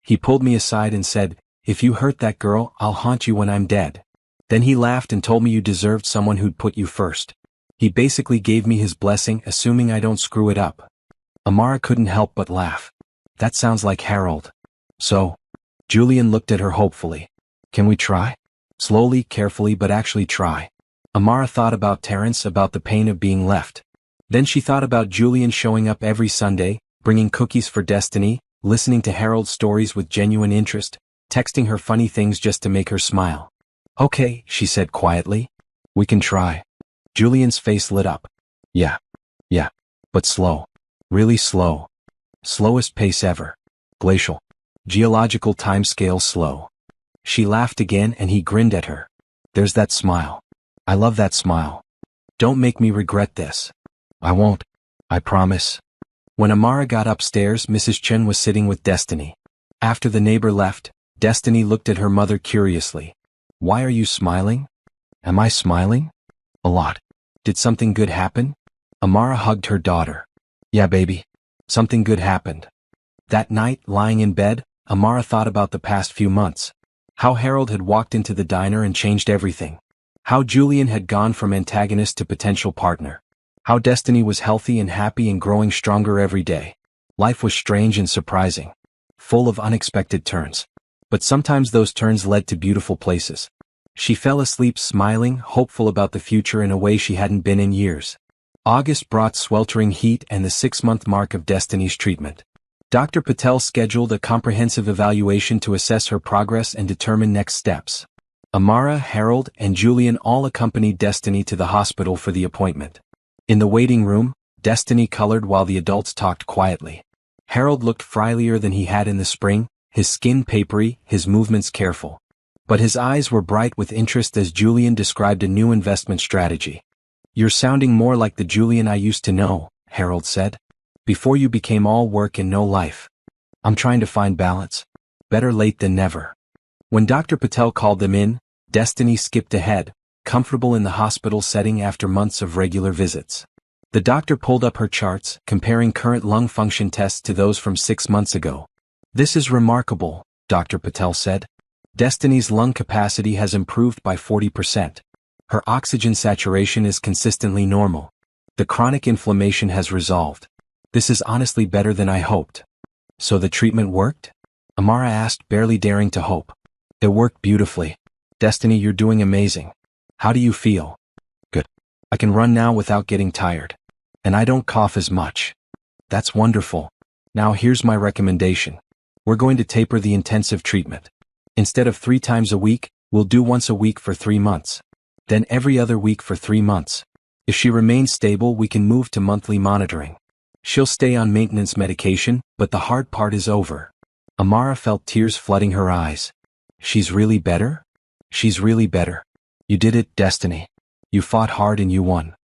Speaker 1: He pulled me aside and said, if you hurt that girl, I'll haunt you when I'm dead. Then he laughed and told me you deserved someone who'd put you first. He basically gave me his blessing, assuming I don't screw it up. Amara couldn't help but laugh. That sounds like Harold. So? Julian looked at her hopefully. Can we try? Slowly, carefully, but actually try. Amara thought about Terrence, about the pain of being left. Then she thought about Julian showing up every Sunday, bringing cookies for Destiny, listening to Harold's stories with genuine interest, texting her funny things just to make her smile. Okay, she said quietly. We can try. Julian's face lit up. Yeah. But slow. Really slow. Slowest pace ever. Glacial. Geological timescale slow. She laughed again and he grinned at her. There's that smile. I love that smile. Don't make me regret this. I won't. I promise. When Amara got upstairs, Mrs. Chen was sitting with Destiny. After the neighbor left, Destiny looked at her mother curiously. Why are you smiling? Am I smiling? A lot. Did something good happen? Amara hugged her daughter. Yeah, baby. Something good happened. That night, lying in bed, Amara thought about the past few months. How Harold had walked into the diner and changed everything. How Julian had gone from antagonist to potential partner. How Destiny was healthy and happy and growing stronger every day. Life was strange and surprising. Full of unexpected turns. But sometimes those turns led to beautiful places. She fell asleep smiling, hopeful about the future in a way she hadn't been in years. August brought sweltering heat and the 6-month mark of Destiny's treatment. Dr. Patel scheduled a comprehensive evaluation to assess her progress and determine next steps. Amara, Harold, and Julian all accompanied Destiny to the hospital for the appointment. In the waiting room, Destiny colored while the adults talked quietly. Harold looked friendlier than he had in the spring, his skin papery, his movements careful. But his eyes were bright with interest as Julian described a new investment strategy. You're sounding more like the Julian I used to know, Harold said. Before you became all work and no life. I'm trying to find balance. Better late than never. When Dr. Patel called them in, Destiny skipped ahead, comfortable in the hospital setting after months of regular visits. The doctor pulled up her charts, comparing current lung function tests to those from 6 months ago. This is remarkable, Dr. Patel said. Destiny's lung capacity has improved by 40%. Her oxygen saturation is consistently normal. The chronic inflammation has resolved. This is honestly better than I hoped. So the treatment worked? Amara asked, barely daring to hope. It worked beautifully. Destiny, you're doing amazing. How do you feel? Good. I can run now without getting tired. And I don't cough as much. That's wonderful. Now here's my recommendation. We're going to taper the intensive treatment. Instead of 3 times a week, we'll do once a week for 3 months. Then every other week for 3 months. If she remains stable, we can move to monthly monitoring. She'll stay on maintenance medication, but the hard part is over. Amara felt tears flooding her eyes. She's really better? She's really better. You did it, Destiny. You fought hard and you won.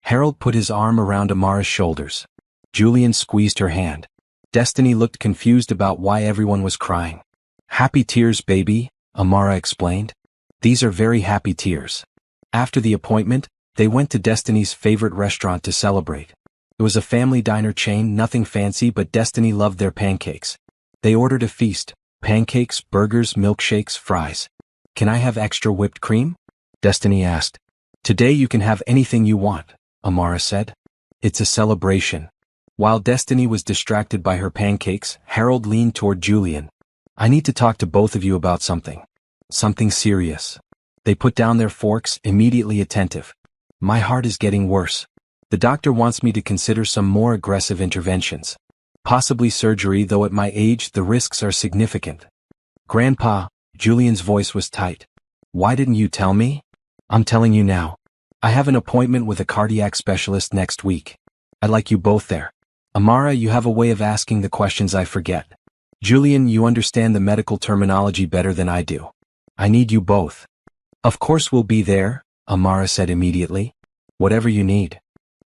Speaker 1: Harold put his arm around Amara's shoulders. Julian squeezed her hand. Destiny looked confused about why everyone was crying. Happy tears, baby, Amara explained. These are very happy tears. After the appointment, they went to Destiny's favorite restaurant to celebrate. It was a family diner chain, nothing fancy, but Destiny loved their pancakes. They ordered a feast: pancakes, burgers, milkshakes, fries. Can I have extra whipped cream? Destiny asked. Today you can have anything you want, Amara said. It's a celebration. While Destiny was distracted by her pancakes, Harold leaned toward Julian. I need to talk to both of you about something. Something serious. They put down their forks, immediately attentive. My heart is getting worse. The doctor wants me to consider some more aggressive interventions. Possibly surgery, though at my age the risks are significant. Grandpa, Julian's voice was tight. Why didn't you tell me? I'm telling you now. I have an appointment with a cardiac specialist next week. I'd like you both there. Amara, you have a way of asking the questions I forget. Julian, you understand the medical terminology better than I do. I need you both. Of course we'll be there, Amara said immediately. Whatever you need.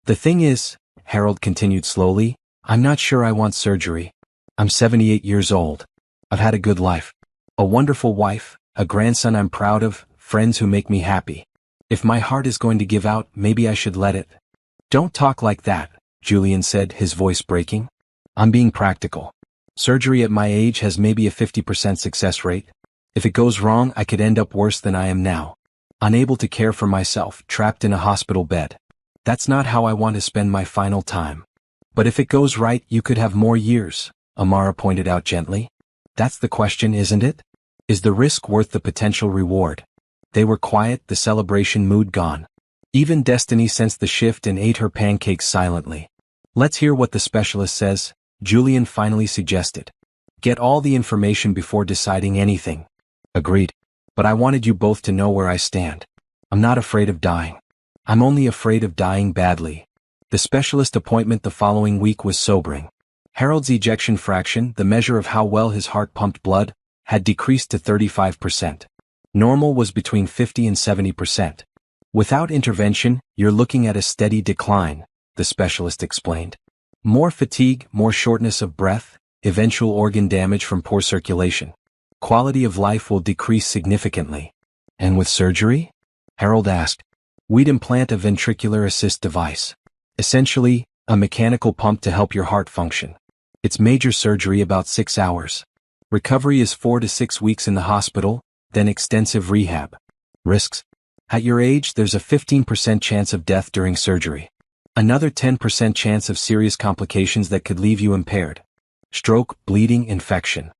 Speaker 1: The thing is, Harold continued slowly, I'm not sure I want surgery. I'm 78 years old. I've had a good life. A wonderful wife, a grandson I'm proud of, friends who make me happy. If my heart is going to give out, maybe I should let it. Don't talk like that, Julian said, his voice breaking. I'm being practical. Surgery at my age has maybe a 50% success rate. If it goes wrong, I could end up worse than I am now. Unable to care for myself, trapped in a hospital bed. That's not how I want to spend my final time. But if it goes right, you could have more years, Amara pointed out gently. That's the question, isn't it? Is the risk worth the potential reward? They were quiet, the celebration mood gone. Even Destiny sensed the shift and ate her pancakes silently. Let's hear what the specialist says, Julian finally suggested. Get all the information before deciding anything. Agreed. But I wanted you both to know where I stand. I'm not afraid of dying. I'm only afraid of dying badly. The specialist appointment the following week was sobering. Harold's ejection fraction, the measure of how well his heart pumped blood, had decreased to 35%. Normal was between 50 and 70%. Without intervention, you're looking at a steady decline, the specialist explained. More fatigue, more shortness of breath, eventual organ damage from poor circulation. Quality of life will decrease significantly. And with surgery? Harold asked. We'd implant a ventricular assist device. Essentially, a mechanical pump to help your heart function. It's major surgery, about 6 hours. Recovery is 4 to 6 weeks in the hospital, then extensive rehab. Risks? At your age, there's a 15% chance of death during surgery. Another 10% chance of serious complications that could leave you impaired. Stroke, bleeding, infection.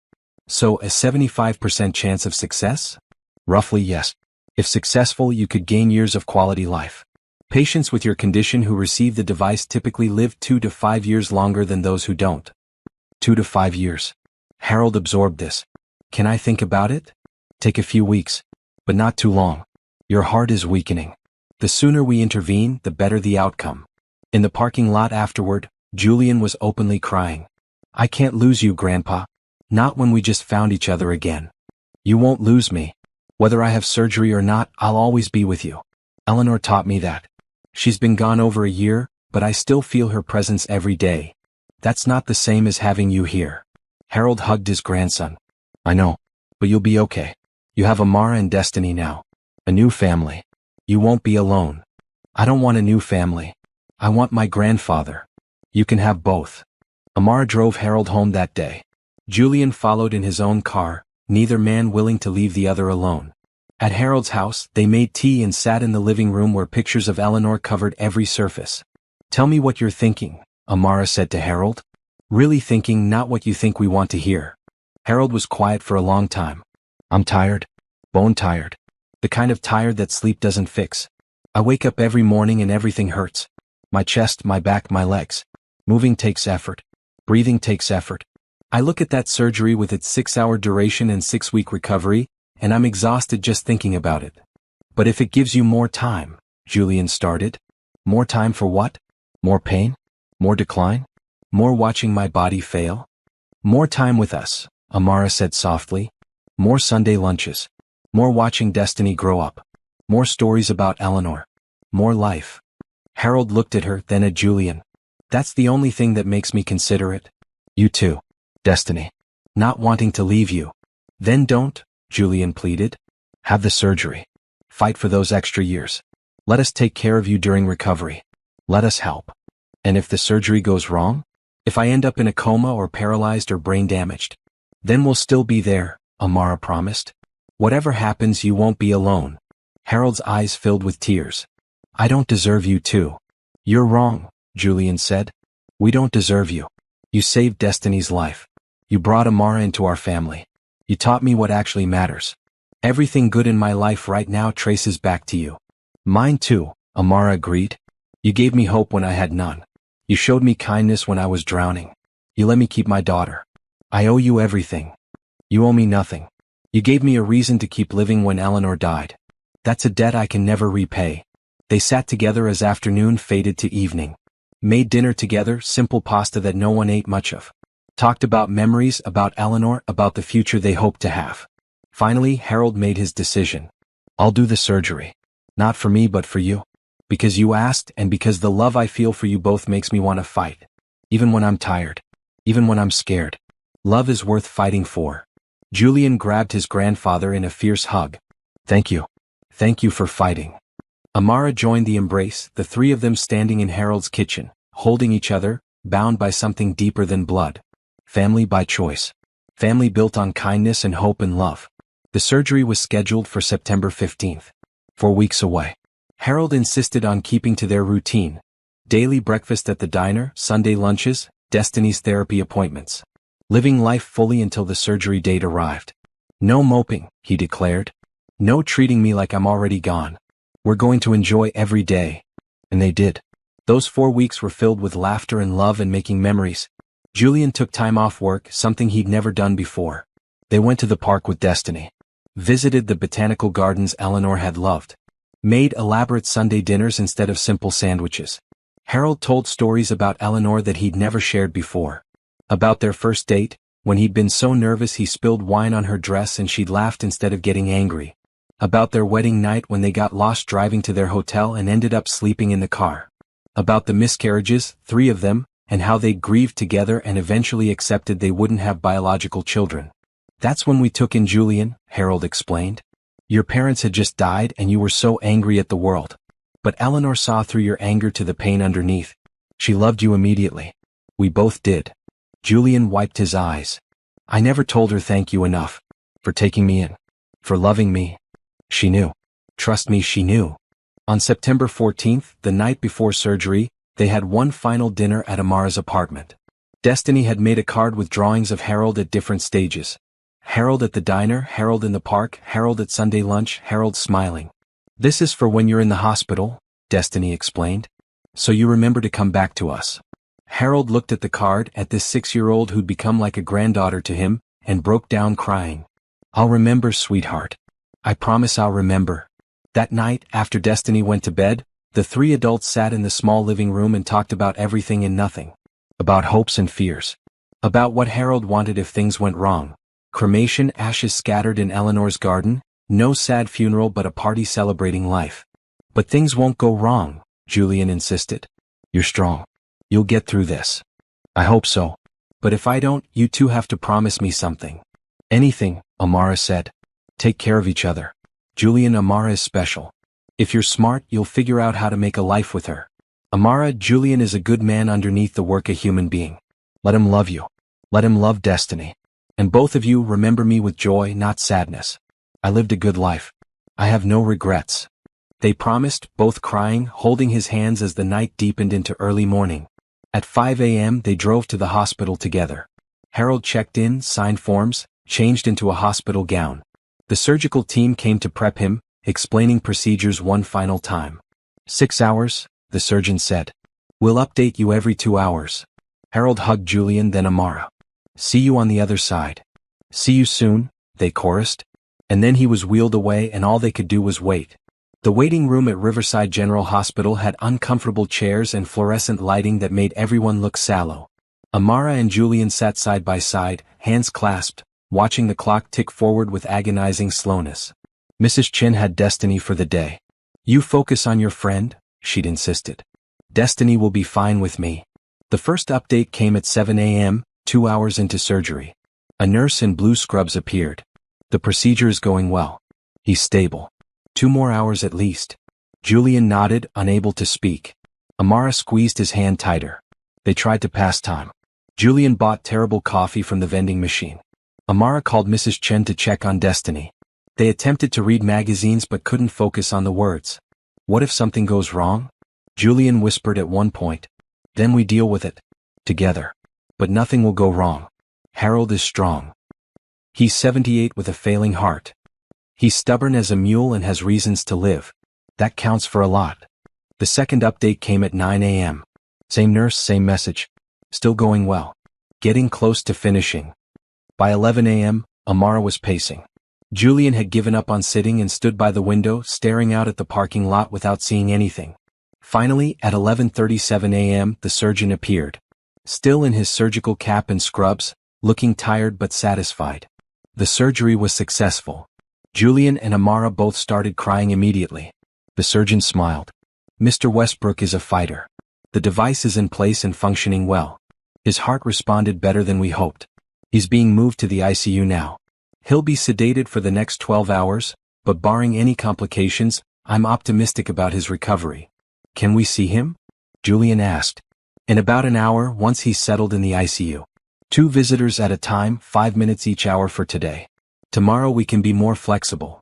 Speaker 1: So a 75% chance of success? Roughly, yes. If successful, you could gain years of quality life. Patients with your condition who receive the device typically live 2 to 5 years longer than those who don't. 2 to 5 years. Harold absorbed this. Can I think about it? Take a few weeks. But not too long. Your heart is weakening. The sooner we intervene, the better the outcome. In the parking lot afterward, Julian was openly crying. I can't lose you, Grandpa. Not when we just found each other again. You won't lose me. Whether I have surgery or not, I'll always be with you. Eleanor taught me that. She's been gone over a year, but I still feel her presence every day. That's not the same as having you here. Harold hugged his grandson. I know, but you'll be okay. You have Amara and Destiny now. A new family. You won't be alone. I don't want a new family. I want my grandfather. You can have both. Amara drove Harold home that day. Julian followed in his own car, neither man willing to leave the other alone. At Harold's house, they made tea and sat in the living room where pictures of Eleanor covered every surface. Tell me what you're thinking, Amara said to Harold. Really thinking, not what you think we want to hear. Harold was quiet for a long time. I'm tired. Bone tired. The kind of tired that sleep doesn't fix. I wake up every morning and everything hurts. My chest, my back, my legs. Moving takes effort. Breathing takes effort. I look at that surgery with its 6-hour duration and 6-week recovery, and I'm exhausted just thinking about it. But if it gives you more time, Julian started. More time for what? More pain? More decline? More watching my body fail? More time with us, Amara said softly. More Sunday lunches. More watching Destiny grow up. More stories about Eleanor. More life. Harold looked at her, then at Julian. That's the only thing that makes me consider it. You too, Destiny. Not wanting to leave you. Then don't, Julian pleaded. Have the surgery. Fight for those extra years. Let us take care of you during recovery. Let us help. And if the surgery goes wrong? If I end up in a coma or paralyzed or brain damaged? Then we'll still be there, Amara promised. Whatever happens, you won't be alone. Harold's eyes filled with tears. I don't deserve you too. You're wrong, Julian said. We don't deserve you. You saved Destiny's life. You brought Amara into our family. You taught me what actually matters. Everything good in my life right now traces back to you. Mine too, Amara agreed. You gave me hope when I had none. You showed me kindness when I was drowning. You let me keep my daughter. I owe you everything. You owe me nothing. You gave me a reason to keep living when Eleanor died. That's a debt I can never repay. They sat together as afternoon faded to evening. Made dinner together, simple pasta that no one ate much of. Talked about memories, about Eleanor, about the future they hoped to have. Finally, Harold made his decision. I'll do the surgery. Not for me but for you. Because you asked and because the love I feel for you both makes me want to fight. Even when I'm tired. Even when I'm scared. Love is worth fighting for. Julian grabbed his grandfather in a fierce hug. Thank you. Thank you for fighting. Amara joined the embrace, the three of them standing in Harold's kitchen, holding each other, bound by something deeper than blood. Family by choice. Family built on kindness and hope and love. The surgery was scheduled for September 15th. 4 weeks away. Harold insisted on keeping to their routine. Daily breakfast at the diner, Sunday lunches, Destiny's therapy appointments. Living life fully until the surgery date arrived. No moping, he declared. No treating me like I'm already gone. We're going to enjoy every day. And they did. Those 4 weeks were filled with laughter and love and making memories. Julian took time off work, something he'd never done before. They went to the park with Destiny. Visited the botanical gardens Eleanor had loved. Made elaborate Sunday dinners instead of simple sandwiches. Harold told stories about Eleanor that he'd never shared before. About their first date, when he'd been so nervous he spilled wine on her dress and she'd laughed instead of getting angry. About their wedding night when they got lost driving to their hotel and ended up sleeping in the car. About the miscarriages, 3 of them, and how they grieved together and eventually accepted they wouldn't have biological children. That's when we took in Julian, Harold explained. Your parents had just died and you were so angry at the world. But Eleanor saw through your anger to the pain underneath. She loved you immediately. We both did. Julian wiped his eyes. I never told her thank you enough. For taking me in. For loving me. She knew. Trust me, she knew. On September 14th, the night before surgery, they had one final dinner at Amara's apartment. Destiny had made a card with drawings of Harold at different stages. Harold at the diner, Harold in the park, Harold at Sunday lunch, Harold smiling. This is for when you're in the hospital, Destiny explained. So you remember to come back to us. Harold looked at the card, at this 6-year-old who'd become like a granddaughter to him, and broke down crying. I'll remember, sweetheart. I promise I'll remember. That night, after Destiny went to bed, the 3 adults sat in the small living room and talked about everything and nothing. About hopes and fears. About what Harold wanted if things went wrong. Cremation, ashes scattered in Eleanor's garden, no sad funeral but a party celebrating life. But things won't go wrong, Julian insisted. You're strong. You'll get through this. I hope so. But if I don't, you two have to promise me something. Anything, Amara said. Take care of each other. Julian, Amara is special. If you're smart, you'll figure out how to make a life with her. Amara, Julian is a good man underneath the work a human being. Let him love you. Let him love Destiny. And both of you remember me with joy, not sadness. I lived a good life. I have no regrets. They promised, both crying, holding his hands as the night deepened into early morning. At 5 a.m. they drove to the hospital together. Harold checked in, signed forms, changed into a hospital gown. The surgical team came to prep him, explaining procedures one final time. 6 hours, the surgeon said. We'll update you every 2 hours. Harold hugged Julian, then Amara. See you on the other side. See you soon, they chorused. And then he was wheeled away and all they could do was wait. The waiting room at Riverside General Hospital had uncomfortable chairs and fluorescent lighting that made everyone look sallow. Amara and Julian sat side by side, hands clasped, watching the clock tick forward with agonizing slowness. Mrs. Chin had Destiny for the day. You focus on your friend, she'd insisted. Destiny will be fine with me. The first update came at 7 a.m., 2 hours into surgery. A nurse in blue scrubs appeared. The procedure is going well. He's stable. 2 more hours at least. Julian nodded, unable to speak. Amara squeezed his hand tighter. They tried to pass time. Julian bought terrible coffee from the vending machine. Amara called Mrs. Chen to check on Destiny. They attempted to read magazines but couldn't focus on the words. What if something goes wrong? Julian whispered at one point. Then we deal with it. Together. But nothing will go wrong. Harold is strong. He's 78 with a failing heart. He's stubborn as a mule and has reasons to live. That counts for a lot. The second update came at 9 a.m. Same nurse, same message. Still going well. Getting close to finishing. By 11 a.m., Amara was pacing. Julian had given up on sitting and stood by the window, staring out at the parking lot without seeing anything. Finally, at 11:37 a.m., the surgeon appeared. Still in his surgical cap and scrubs, looking tired but satisfied. The surgery was successful. Julian and Amara both started crying immediately. The surgeon smiled. Mr. Westbrook is a fighter. The device is in place and functioning well. His heart responded better than we hoped. He's being moved to the ICU now. He'll be sedated for the next 12 hours, but barring any complications, I'm optimistic about his recovery. Can we see him? Julian asked. In about an hour, once he's settled in the ICU. 2 visitors at a time, 5 minutes each hour for today. Tomorrow we can be more flexible.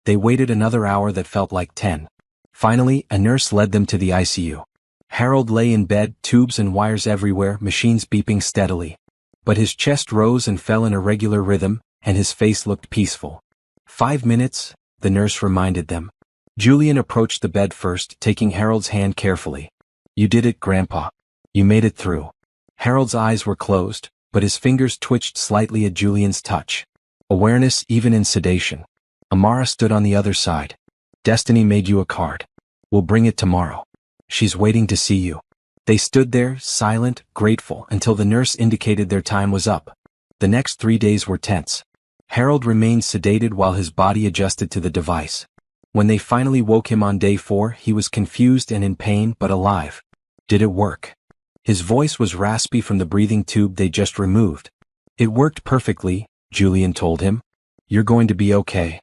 Speaker 1: They waited another hour that felt like 10. Finally, a nurse led them to the ICU. Harold lay in bed, tubes and wires everywhere, machines beeping steadily. But his chest rose and fell in a regular rhythm, and his face looked peaceful. 5 minutes, the nurse reminded them. Julian approached the bed first, taking Harold's hand carefully. You did it, Grandpa. You made it through. Harold's eyes were closed, but his fingers twitched slightly at Julian's touch. Awareness even in sedation. Amara stood on the other side. Destiny made you a card. We'll bring it tomorrow. She's waiting to see you. They stood there, silent, grateful, until the nurse indicated their time was up. The next 3 days were tense. Harold remained sedated while his body adjusted to the device. When they finally woke him on day 4, he was confused and in pain but alive. Did it work? His voice was raspy from the breathing tube they just removed. It worked perfectly, Julian told him. You're going to be okay.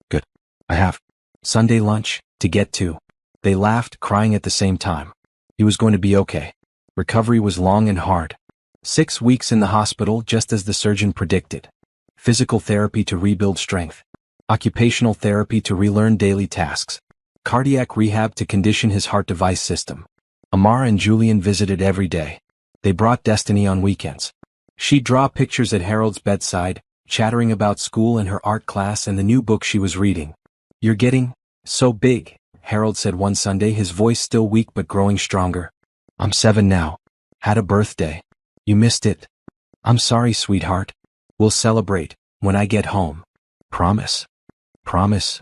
Speaker 1: Good. I have Sunday lunch to get to. They laughed, crying at the same time. He was going to be okay. Recovery was long and hard. 6 weeks in the hospital, just as the surgeon predicted. Physical therapy to rebuild strength. Occupational therapy to relearn daily tasks. Cardiac rehab to condition his heart device system. Amara and Julian visited every day. They brought Destiny on weekends. She'd draw pictures at Harold's bedside, chattering about school and her art class and the new book she was reading. You're getting so big, Harold said one Sunday, his voice still weak but growing stronger. I'm 7 now. Had a birthday. You missed it. I'm sorry, sweetheart. We'll celebrate when I get home. Promise. Promise.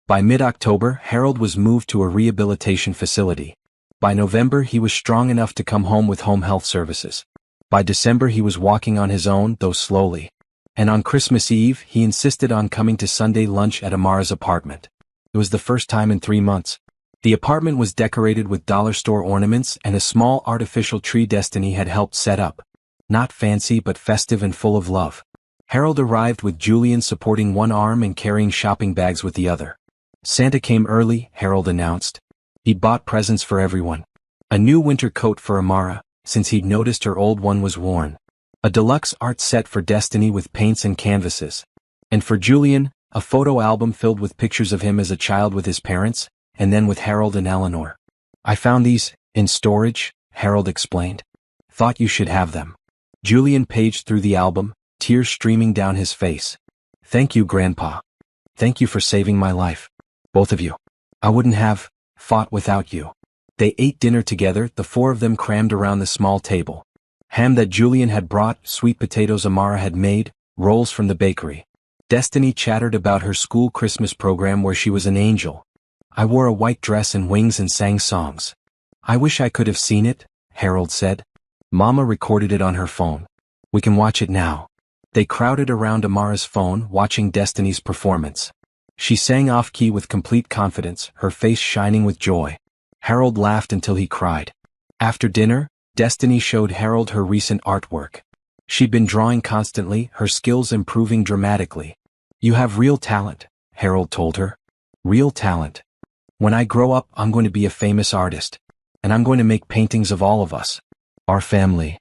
Speaker 1: By mid-October, Harold was moved to a rehabilitation facility. By November, he was strong enough to come home with home health services. By December, he was walking on his own, though slowly. And on Christmas Eve, he insisted on coming to Sunday lunch at Amara's apartment. It was the first time in 3 months. The apartment was decorated with dollar store ornaments and a small artificial tree Destiny had helped set up. Not fancy but festive and full of love. Harold arrived with Julian supporting one arm and carrying shopping bags with the other. Santa came early, Harold announced. He'd bought presents for everyone. A new winter coat for Amara, since he'd noticed her old one was worn. A deluxe art set for Destiny with paints and canvases. And for Julian, a photo album filled with pictures of him as a child with his parents, and then with Harold and Eleanor. I found these in storage, Harold explained. Thought you should have them. Julian paged through the album, tears streaming down his face. Thank you, Grandpa. Thank you for saving my life. Both of you. I wouldn't have fought without you. They ate dinner together, the 4 of them crammed around the small table. Ham that Julian had brought, sweet potatoes Amara had made, rolls from the bakery. Destiny chattered about her school Christmas program where she was an angel. I wore a white dress and wings and sang songs. I wish I could have seen it, Harold said. Mama recorded it on her phone. We can watch it now. They crowded around Amara's phone, watching Destiny's performance. She sang off-key with complete confidence, her face shining with joy. Harold laughed until he cried. After dinner, Destiny showed Harold her recent artwork. She'd been drawing constantly, her skills improving dramatically. You have real talent, Harold told her. Real talent. When I grow up, I'm going to be a famous artist. And I'm going to make paintings of all of us. Our family.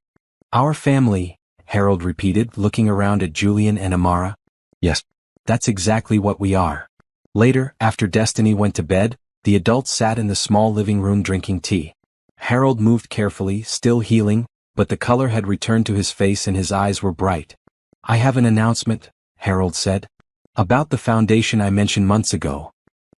Speaker 1: Our family, Harold repeated, looking around at Julian and Amara. Yes, that's exactly what we are. Later, after Destiny went to bed, the adults sat in the small living room drinking tea. Harold moved carefully, still healing, but the color had returned to his face and his eyes were bright. I have an announcement, Harold said. About the foundation I mentioned months ago.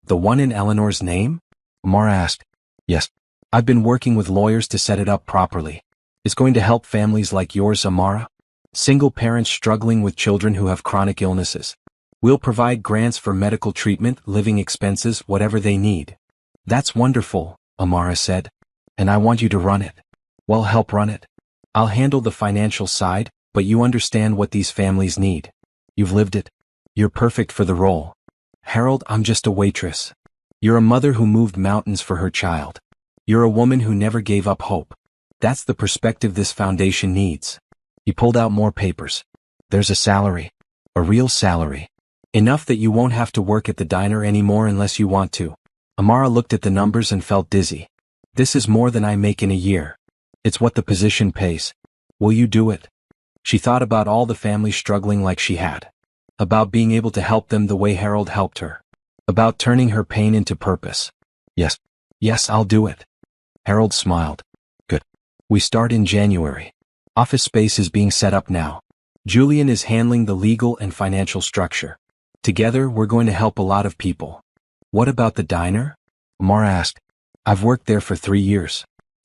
Speaker 1: The one in Eleanor's name? Amara asked. Yes. I've been working with lawyers to set it up properly. It's going to help families like yours, Amara. Single parents struggling with children who have chronic illnesses. We'll provide grants for medical treatment, living expenses, whatever they need. That's wonderful, Amara said. And I want you to run it. Well, help run it. I'll handle the financial side, but you understand what these families need. You've lived it. You're perfect for the role. Harold, I'm just a waitress. You're a mother who moved mountains for her child. You're a woman who never gave up hope. That's the perspective this foundation needs. He pulled out more papers. There's a salary. A real salary. Enough that you won't have to work at the diner anymore unless you want to. Amara looked at the numbers and felt dizzy. This is more than I make in a year. It's what the position pays. Will you do it? She thought about all the families struggling like she had. About being able to help them the way Harold helped her. About turning her pain into purpose. Yes. Yes, I'll do it. Harold smiled. Good. We start in January. Office space is being set up now. Julian is handling the legal and financial structure. Together, we're going to help a lot of people. What about the diner? Amara asked. I've worked there for 3 years.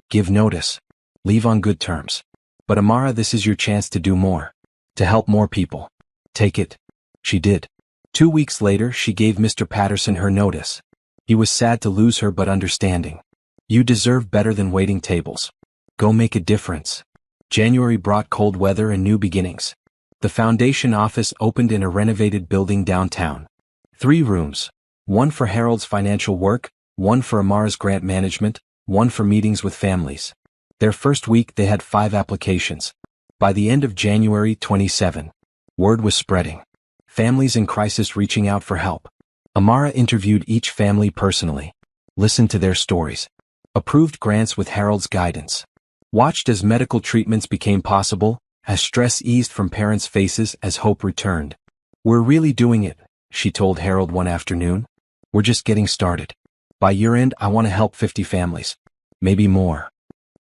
Speaker 1: Give notice. Leave on good terms. But Amara, this is your chance to do more. To help more people. Take it. She did. 2 weeks later, she gave Mr. Patterson her notice. He was sad to lose her but understanding. You deserve better than waiting tables. Go make a difference. January brought cold weather and new beginnings. The foundation office opened in a renovated building downtown. 3 rooms. One for Harold's financial work, one for Amara's grant management, one for meetings with families. Their first week they had 5 applications. By the end of January 27, word was spreading. Families in crisis reaching out for help. Amara interviewed each family personally. Listened to their stories. Approved grants with Harold's guidance. Watched as medical treatments became possible, as stress eased from parents' faces as hope returned. We're really doing it, she told Harold one afternoon. We're just getting started. By year-end I want to help 50 families. Maybe more.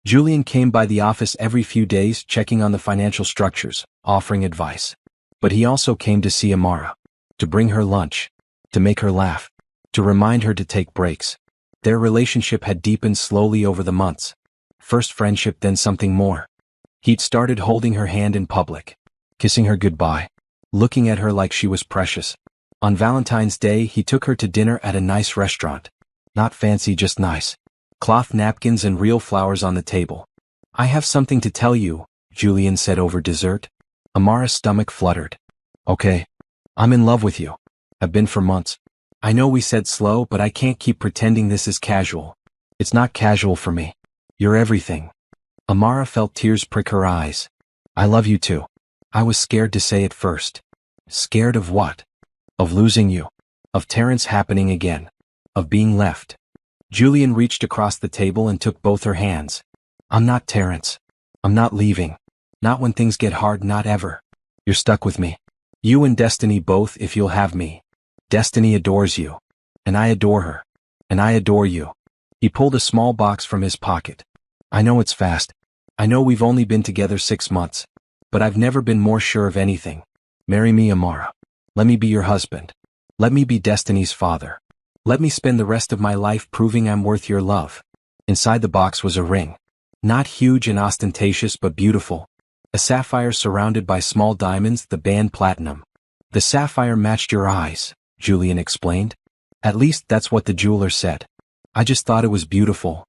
Speaker 1: Julian came by the office every few days checking on the financial structures, offering advice. But he also came to see Amara. To bring her lunch. To make her laugh. To remind her to take breaks. Their relationship had deepened slowly over the months. First friendship, then something more. He'd started holding her hand in public. Kissing her goodbye. Looking at her like she was precious. On Valentine's Day he took her to dinner at a nice restaurant. Not fancy, just nice. Cloth napkins and real flowers on the table. I have something to tell you, Julian said over dessert. Amara's stomach fluttered. Okay. I'm in love with you. Have been for months. I know we said slow, but I can't keep pretending this is casual. It's not casual for me. You're everything. Amara felt tears prick her eyes. I love you too. I was scared to say it first. Scared of what? Of losing you. Of Terrence happening again. Of being left. Julian reached across the table and took both her hands. I'm not Terrence. I'm not leaving. Not when things get hard, not ever. You're stuck with me. You and Destiny both, if you'll have me. Destiny adores you. And I adore her. And I adore you. He pulled a small box from his pocket. I know it's fast. I know we've only been together 6 months. But I've never been more sure of anything. Marry me, Amara. Let me be your husband. Let me be Destiny's father. Let me spend the rest of my life proving I'm worth your love. Inside the box was a ring. Not huge and ostentatious but beautiful. A sapphire surrounded by small diamonds, the band platinum. The sapphire matched your eyes, Julian explained. At least that's what the jeweler said. I just thought it was beautiful.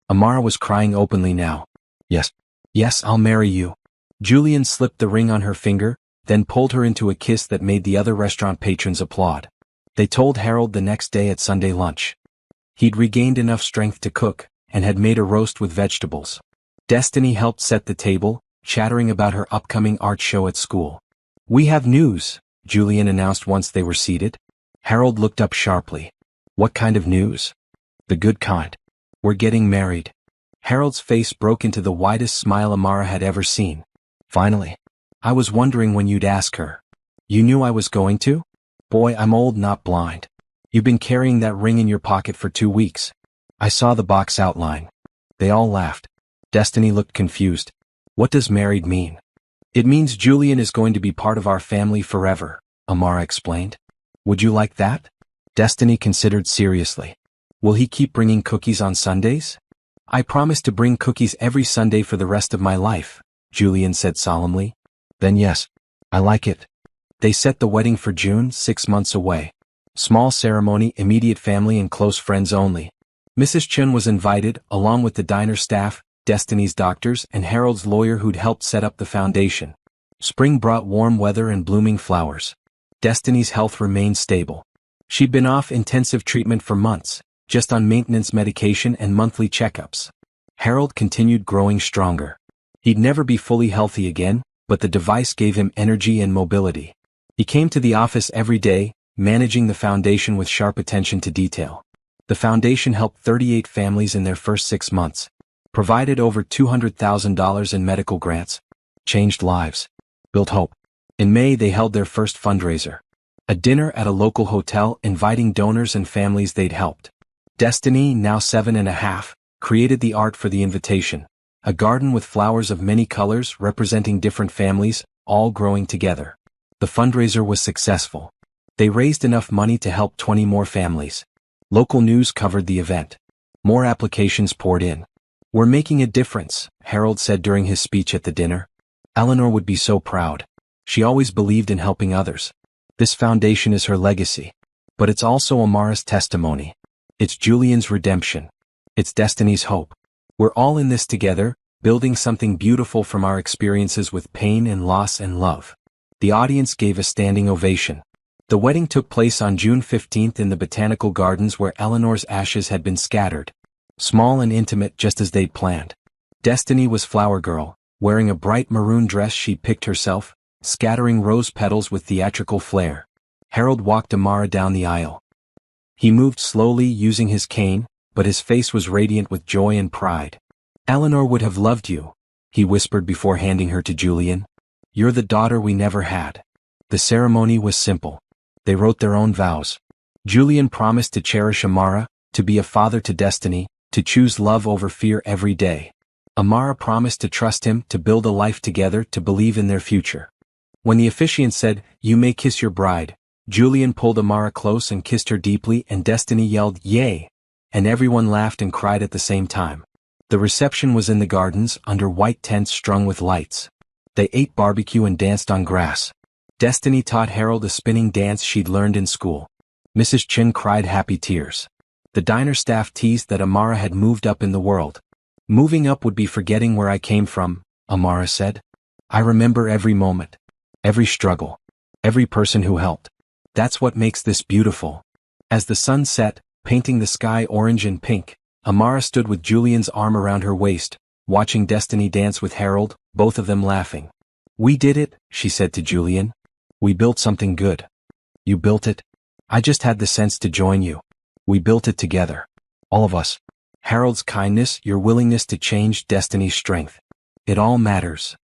Speaker 1: Amara was crying openly now. Yes. Yes, I'll marry you. Julian slipped the ring on her finger, then pulled her into a kiss that made the other restaurant patrons applaud. They told Harold the next day at Sunday lunch. He'd regained enough strength to cook, and had made a roast with vegetables. Destiny helped set the table, chattering about her upcoming art show at school. We have news, Julian announced once they were seated. Harold looked up sharply. What kind of news? The good kind. We're getting married. Harold's face broke into the widest smile Amara had ever seen. Finally. I was wondering when you'd ask her. You knew I was going to? Boy, I'm old, not blind. You've been carrying that ring in your pocket for 2 weeks. I saw the box outline. They all laughed. Destiny looked confused. What does married mean? It means Julian is going to be part of our family forever, Amara explained. Would you like that? Destiny considered seriously. Will he keep bringing cookies on Sundays? I promise to bring cookies every Sunday for the rest of my life, Julian said solemnly. Then yes, I like it. They set the wedding for June, 6 months away. Small ceremony, immediate family and close friends only. Mrs. Chun was invited, along with the diner staff, Destiny's doctors, and Harold's lawyer who'd helped set up the foundation. Spring brought warm weather and blooming flowers. Destiny's health remained stable. She'd been off intensive treatment for months, just on maintenance medication and monthly checkups. Harold continued growing stronger. He'd never be fully healthy again, but the device gave him energy and mobility. He came to the office every day, managing the foundation with sharp attention to detail. The foundation helped 38 families in their first 6 months, provided over $200,000 in medical grants, changed lives, built hope. In May they held their first fundraiser, a dinner at a local hotel inviting donors and families they'd helped. Destiny, now 7.5, created the art for the invitation, a garden with flowers of many colors representing different families, all growing together. The fundraiser was successful. They raised enough money to help 20 more families. Local news covered the event. More applications poured in. We're making a difference, Harold said during his speech at the dinner. Eleanor would be so proud. She always believed in helping others. This foundation is her legacy. But it's also Amara's testimony. It's Julian's redemption. It's Destiny's hope. We're all in this together, building something beautiful from our experiences with pain and loss and love. The audience gave a standing ovation. The wedding took place on June 15th in the botanical gardens where Eleanor's ashes had been scattered. Small and intimate, just as they'd planned. Destiny was flower girl, wearing a bright maroon dress she picked herself, scattering rose petals with theatrical flair. Harold walked Amara down the aisle. He moved slowly, using his cane, but his face was radiant with joy and pride. "Eleanor would have loved you," he whispered before handing her to Julian. "You're the daughter we never had." The ceremony was simple. They wrote their own vows. Julian promised to cherish Amara, to be a father to Destiny, to choose love over fear every day. Amara promised to trust him, to build a life together, to believe in their future. When the officiant said, "You may kiss your bride," Julian pulled Amara close and kissed her deeply, and Destiny yelled, "Yay!" And everyone laughed and cried at the same time. The reception was in the gardens, under white tents strung with lights. They ate barbecue and danced on grass. Destiny taught Harold a spinning dance she'd learned in school. Mrs. Chin cried happy tears. The diner staff teased that Amara had moved up in the world. "Moving up would be forgetting where I came from," Amara said. "I remember every moment, every struggle, every person who helped. That's what makes this beautiful." As the sun set, painting the sky orange and pink, Amara stood with Julian's arm around her waist, watching Destiny dance with Harold, both of them laughing. "We did it," she said to Julian. "We built something good." "You built it? I just had the sense to join you. We built it together. All of us. Harold's kindness, your willingness to change, Destiny's strength. It all matters."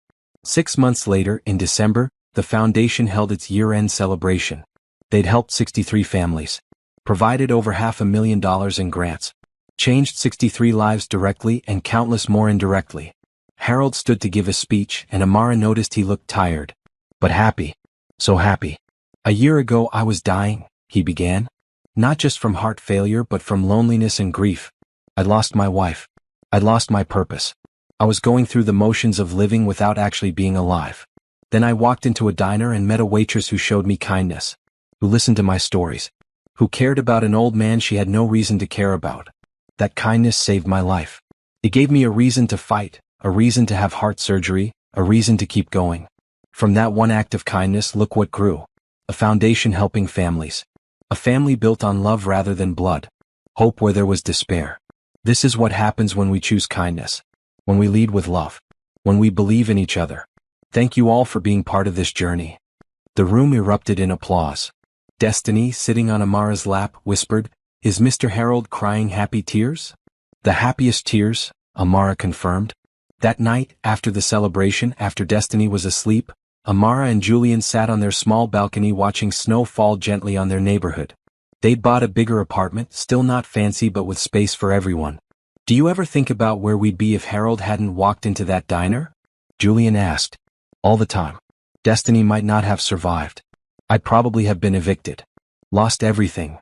Speaker 1: 6 months later, in December, the foundation held its year-end celebration. They'd helped 63 families, provided over $500,000 in grants, changed 63 lives directly and countless more indirectly. Harold stood to give a speech, and Amara noticed he looked tired, but happy. So happy. "A year ago I was dying," he began. "Not just from heart failure but from loneliness and grief. I'd lost my wife. I'd lost my purpose. I was going through the motions of living without actually being alive. Then I walked into a diner and met a waitress who showed me kindness, who listened to my stories, who cared about an old man she had no reason to care about. That kindness saved my life. It gave me a reason to fight, a reason to have heart surgery, a reason to keep going. From that one act of kindness, look what grew. A foundation helping families. A family built on love rather than blood. Hope where there was despair. This is what happens when we choose kindness. When we lead with love. When we believe in each other. Thank you all for being part of this journey." The room erupted in applause. Destiny, sitting on Amara's lap, whispered, "Is Mr. Harold crying happy tears?" "The happiest tears," Amara confirmed. That night, after the celebration, after Destiny was asleep, Amara and Julian sat on their small balcony watching snow fall gently on their neighborhood. They'd bought a bigger apartment, still not fancy but with space for everyone. "Do you ever think about where we'd be if Harold hadn't walked into that diner?" Julian asked. "All the time. Destiny might not have survived. I'd probably have been evicted. Lost everything.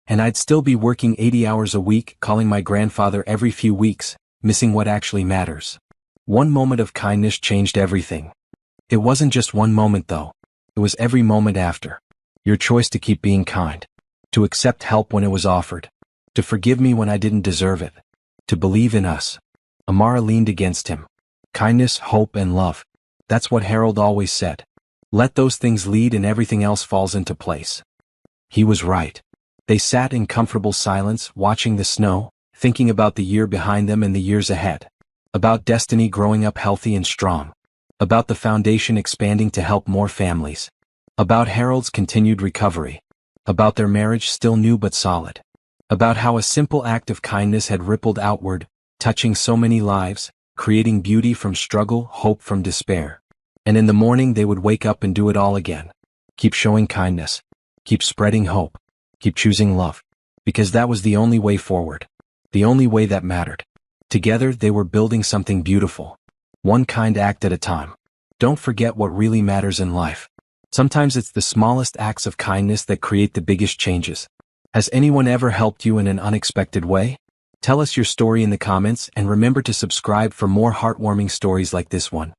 Speaker 1: And I'd still be working 80 hours a week, calling my grandfather every few weeks, missing what actually matters." One moment of kindness changed everything. It wasn't just one moment though. It was every moment after. Your choice to keep being kind. To accept help when it was offered. To forgive me when I didn't deserve it. To believe in us. Amara leaned against him. Kindness, hope, and love. That's what Harold always said. Let those things lead and everything else falls into place. He was right. They sat in comfortable silence, watching the snow, thinking about the year behind them and the years ahead. About Destiny growing up healthy and strong. About the foundation expanding to help more families. About Harold's continued recovery. About their marriage still new but solid. About how a simple act of kindness had rippled outward, touching so many lives, creating beauty from struggle, hope from despair. And in the morning they would wake up and do it all again. Keep showing kindness. Keep spreading hope. Keep choosing love. Because that was the only way forward. The only way that mattered. Together they were building something beautiful. One kind act at a time. Don't forget what really matters in life. Sometimes it's the smallest acts of kindness that create the biggest changes. Has anyone ever helped you in an unexpected way? Tell us your story in the comments and remember to subscribe for more heartwarming stories like this one.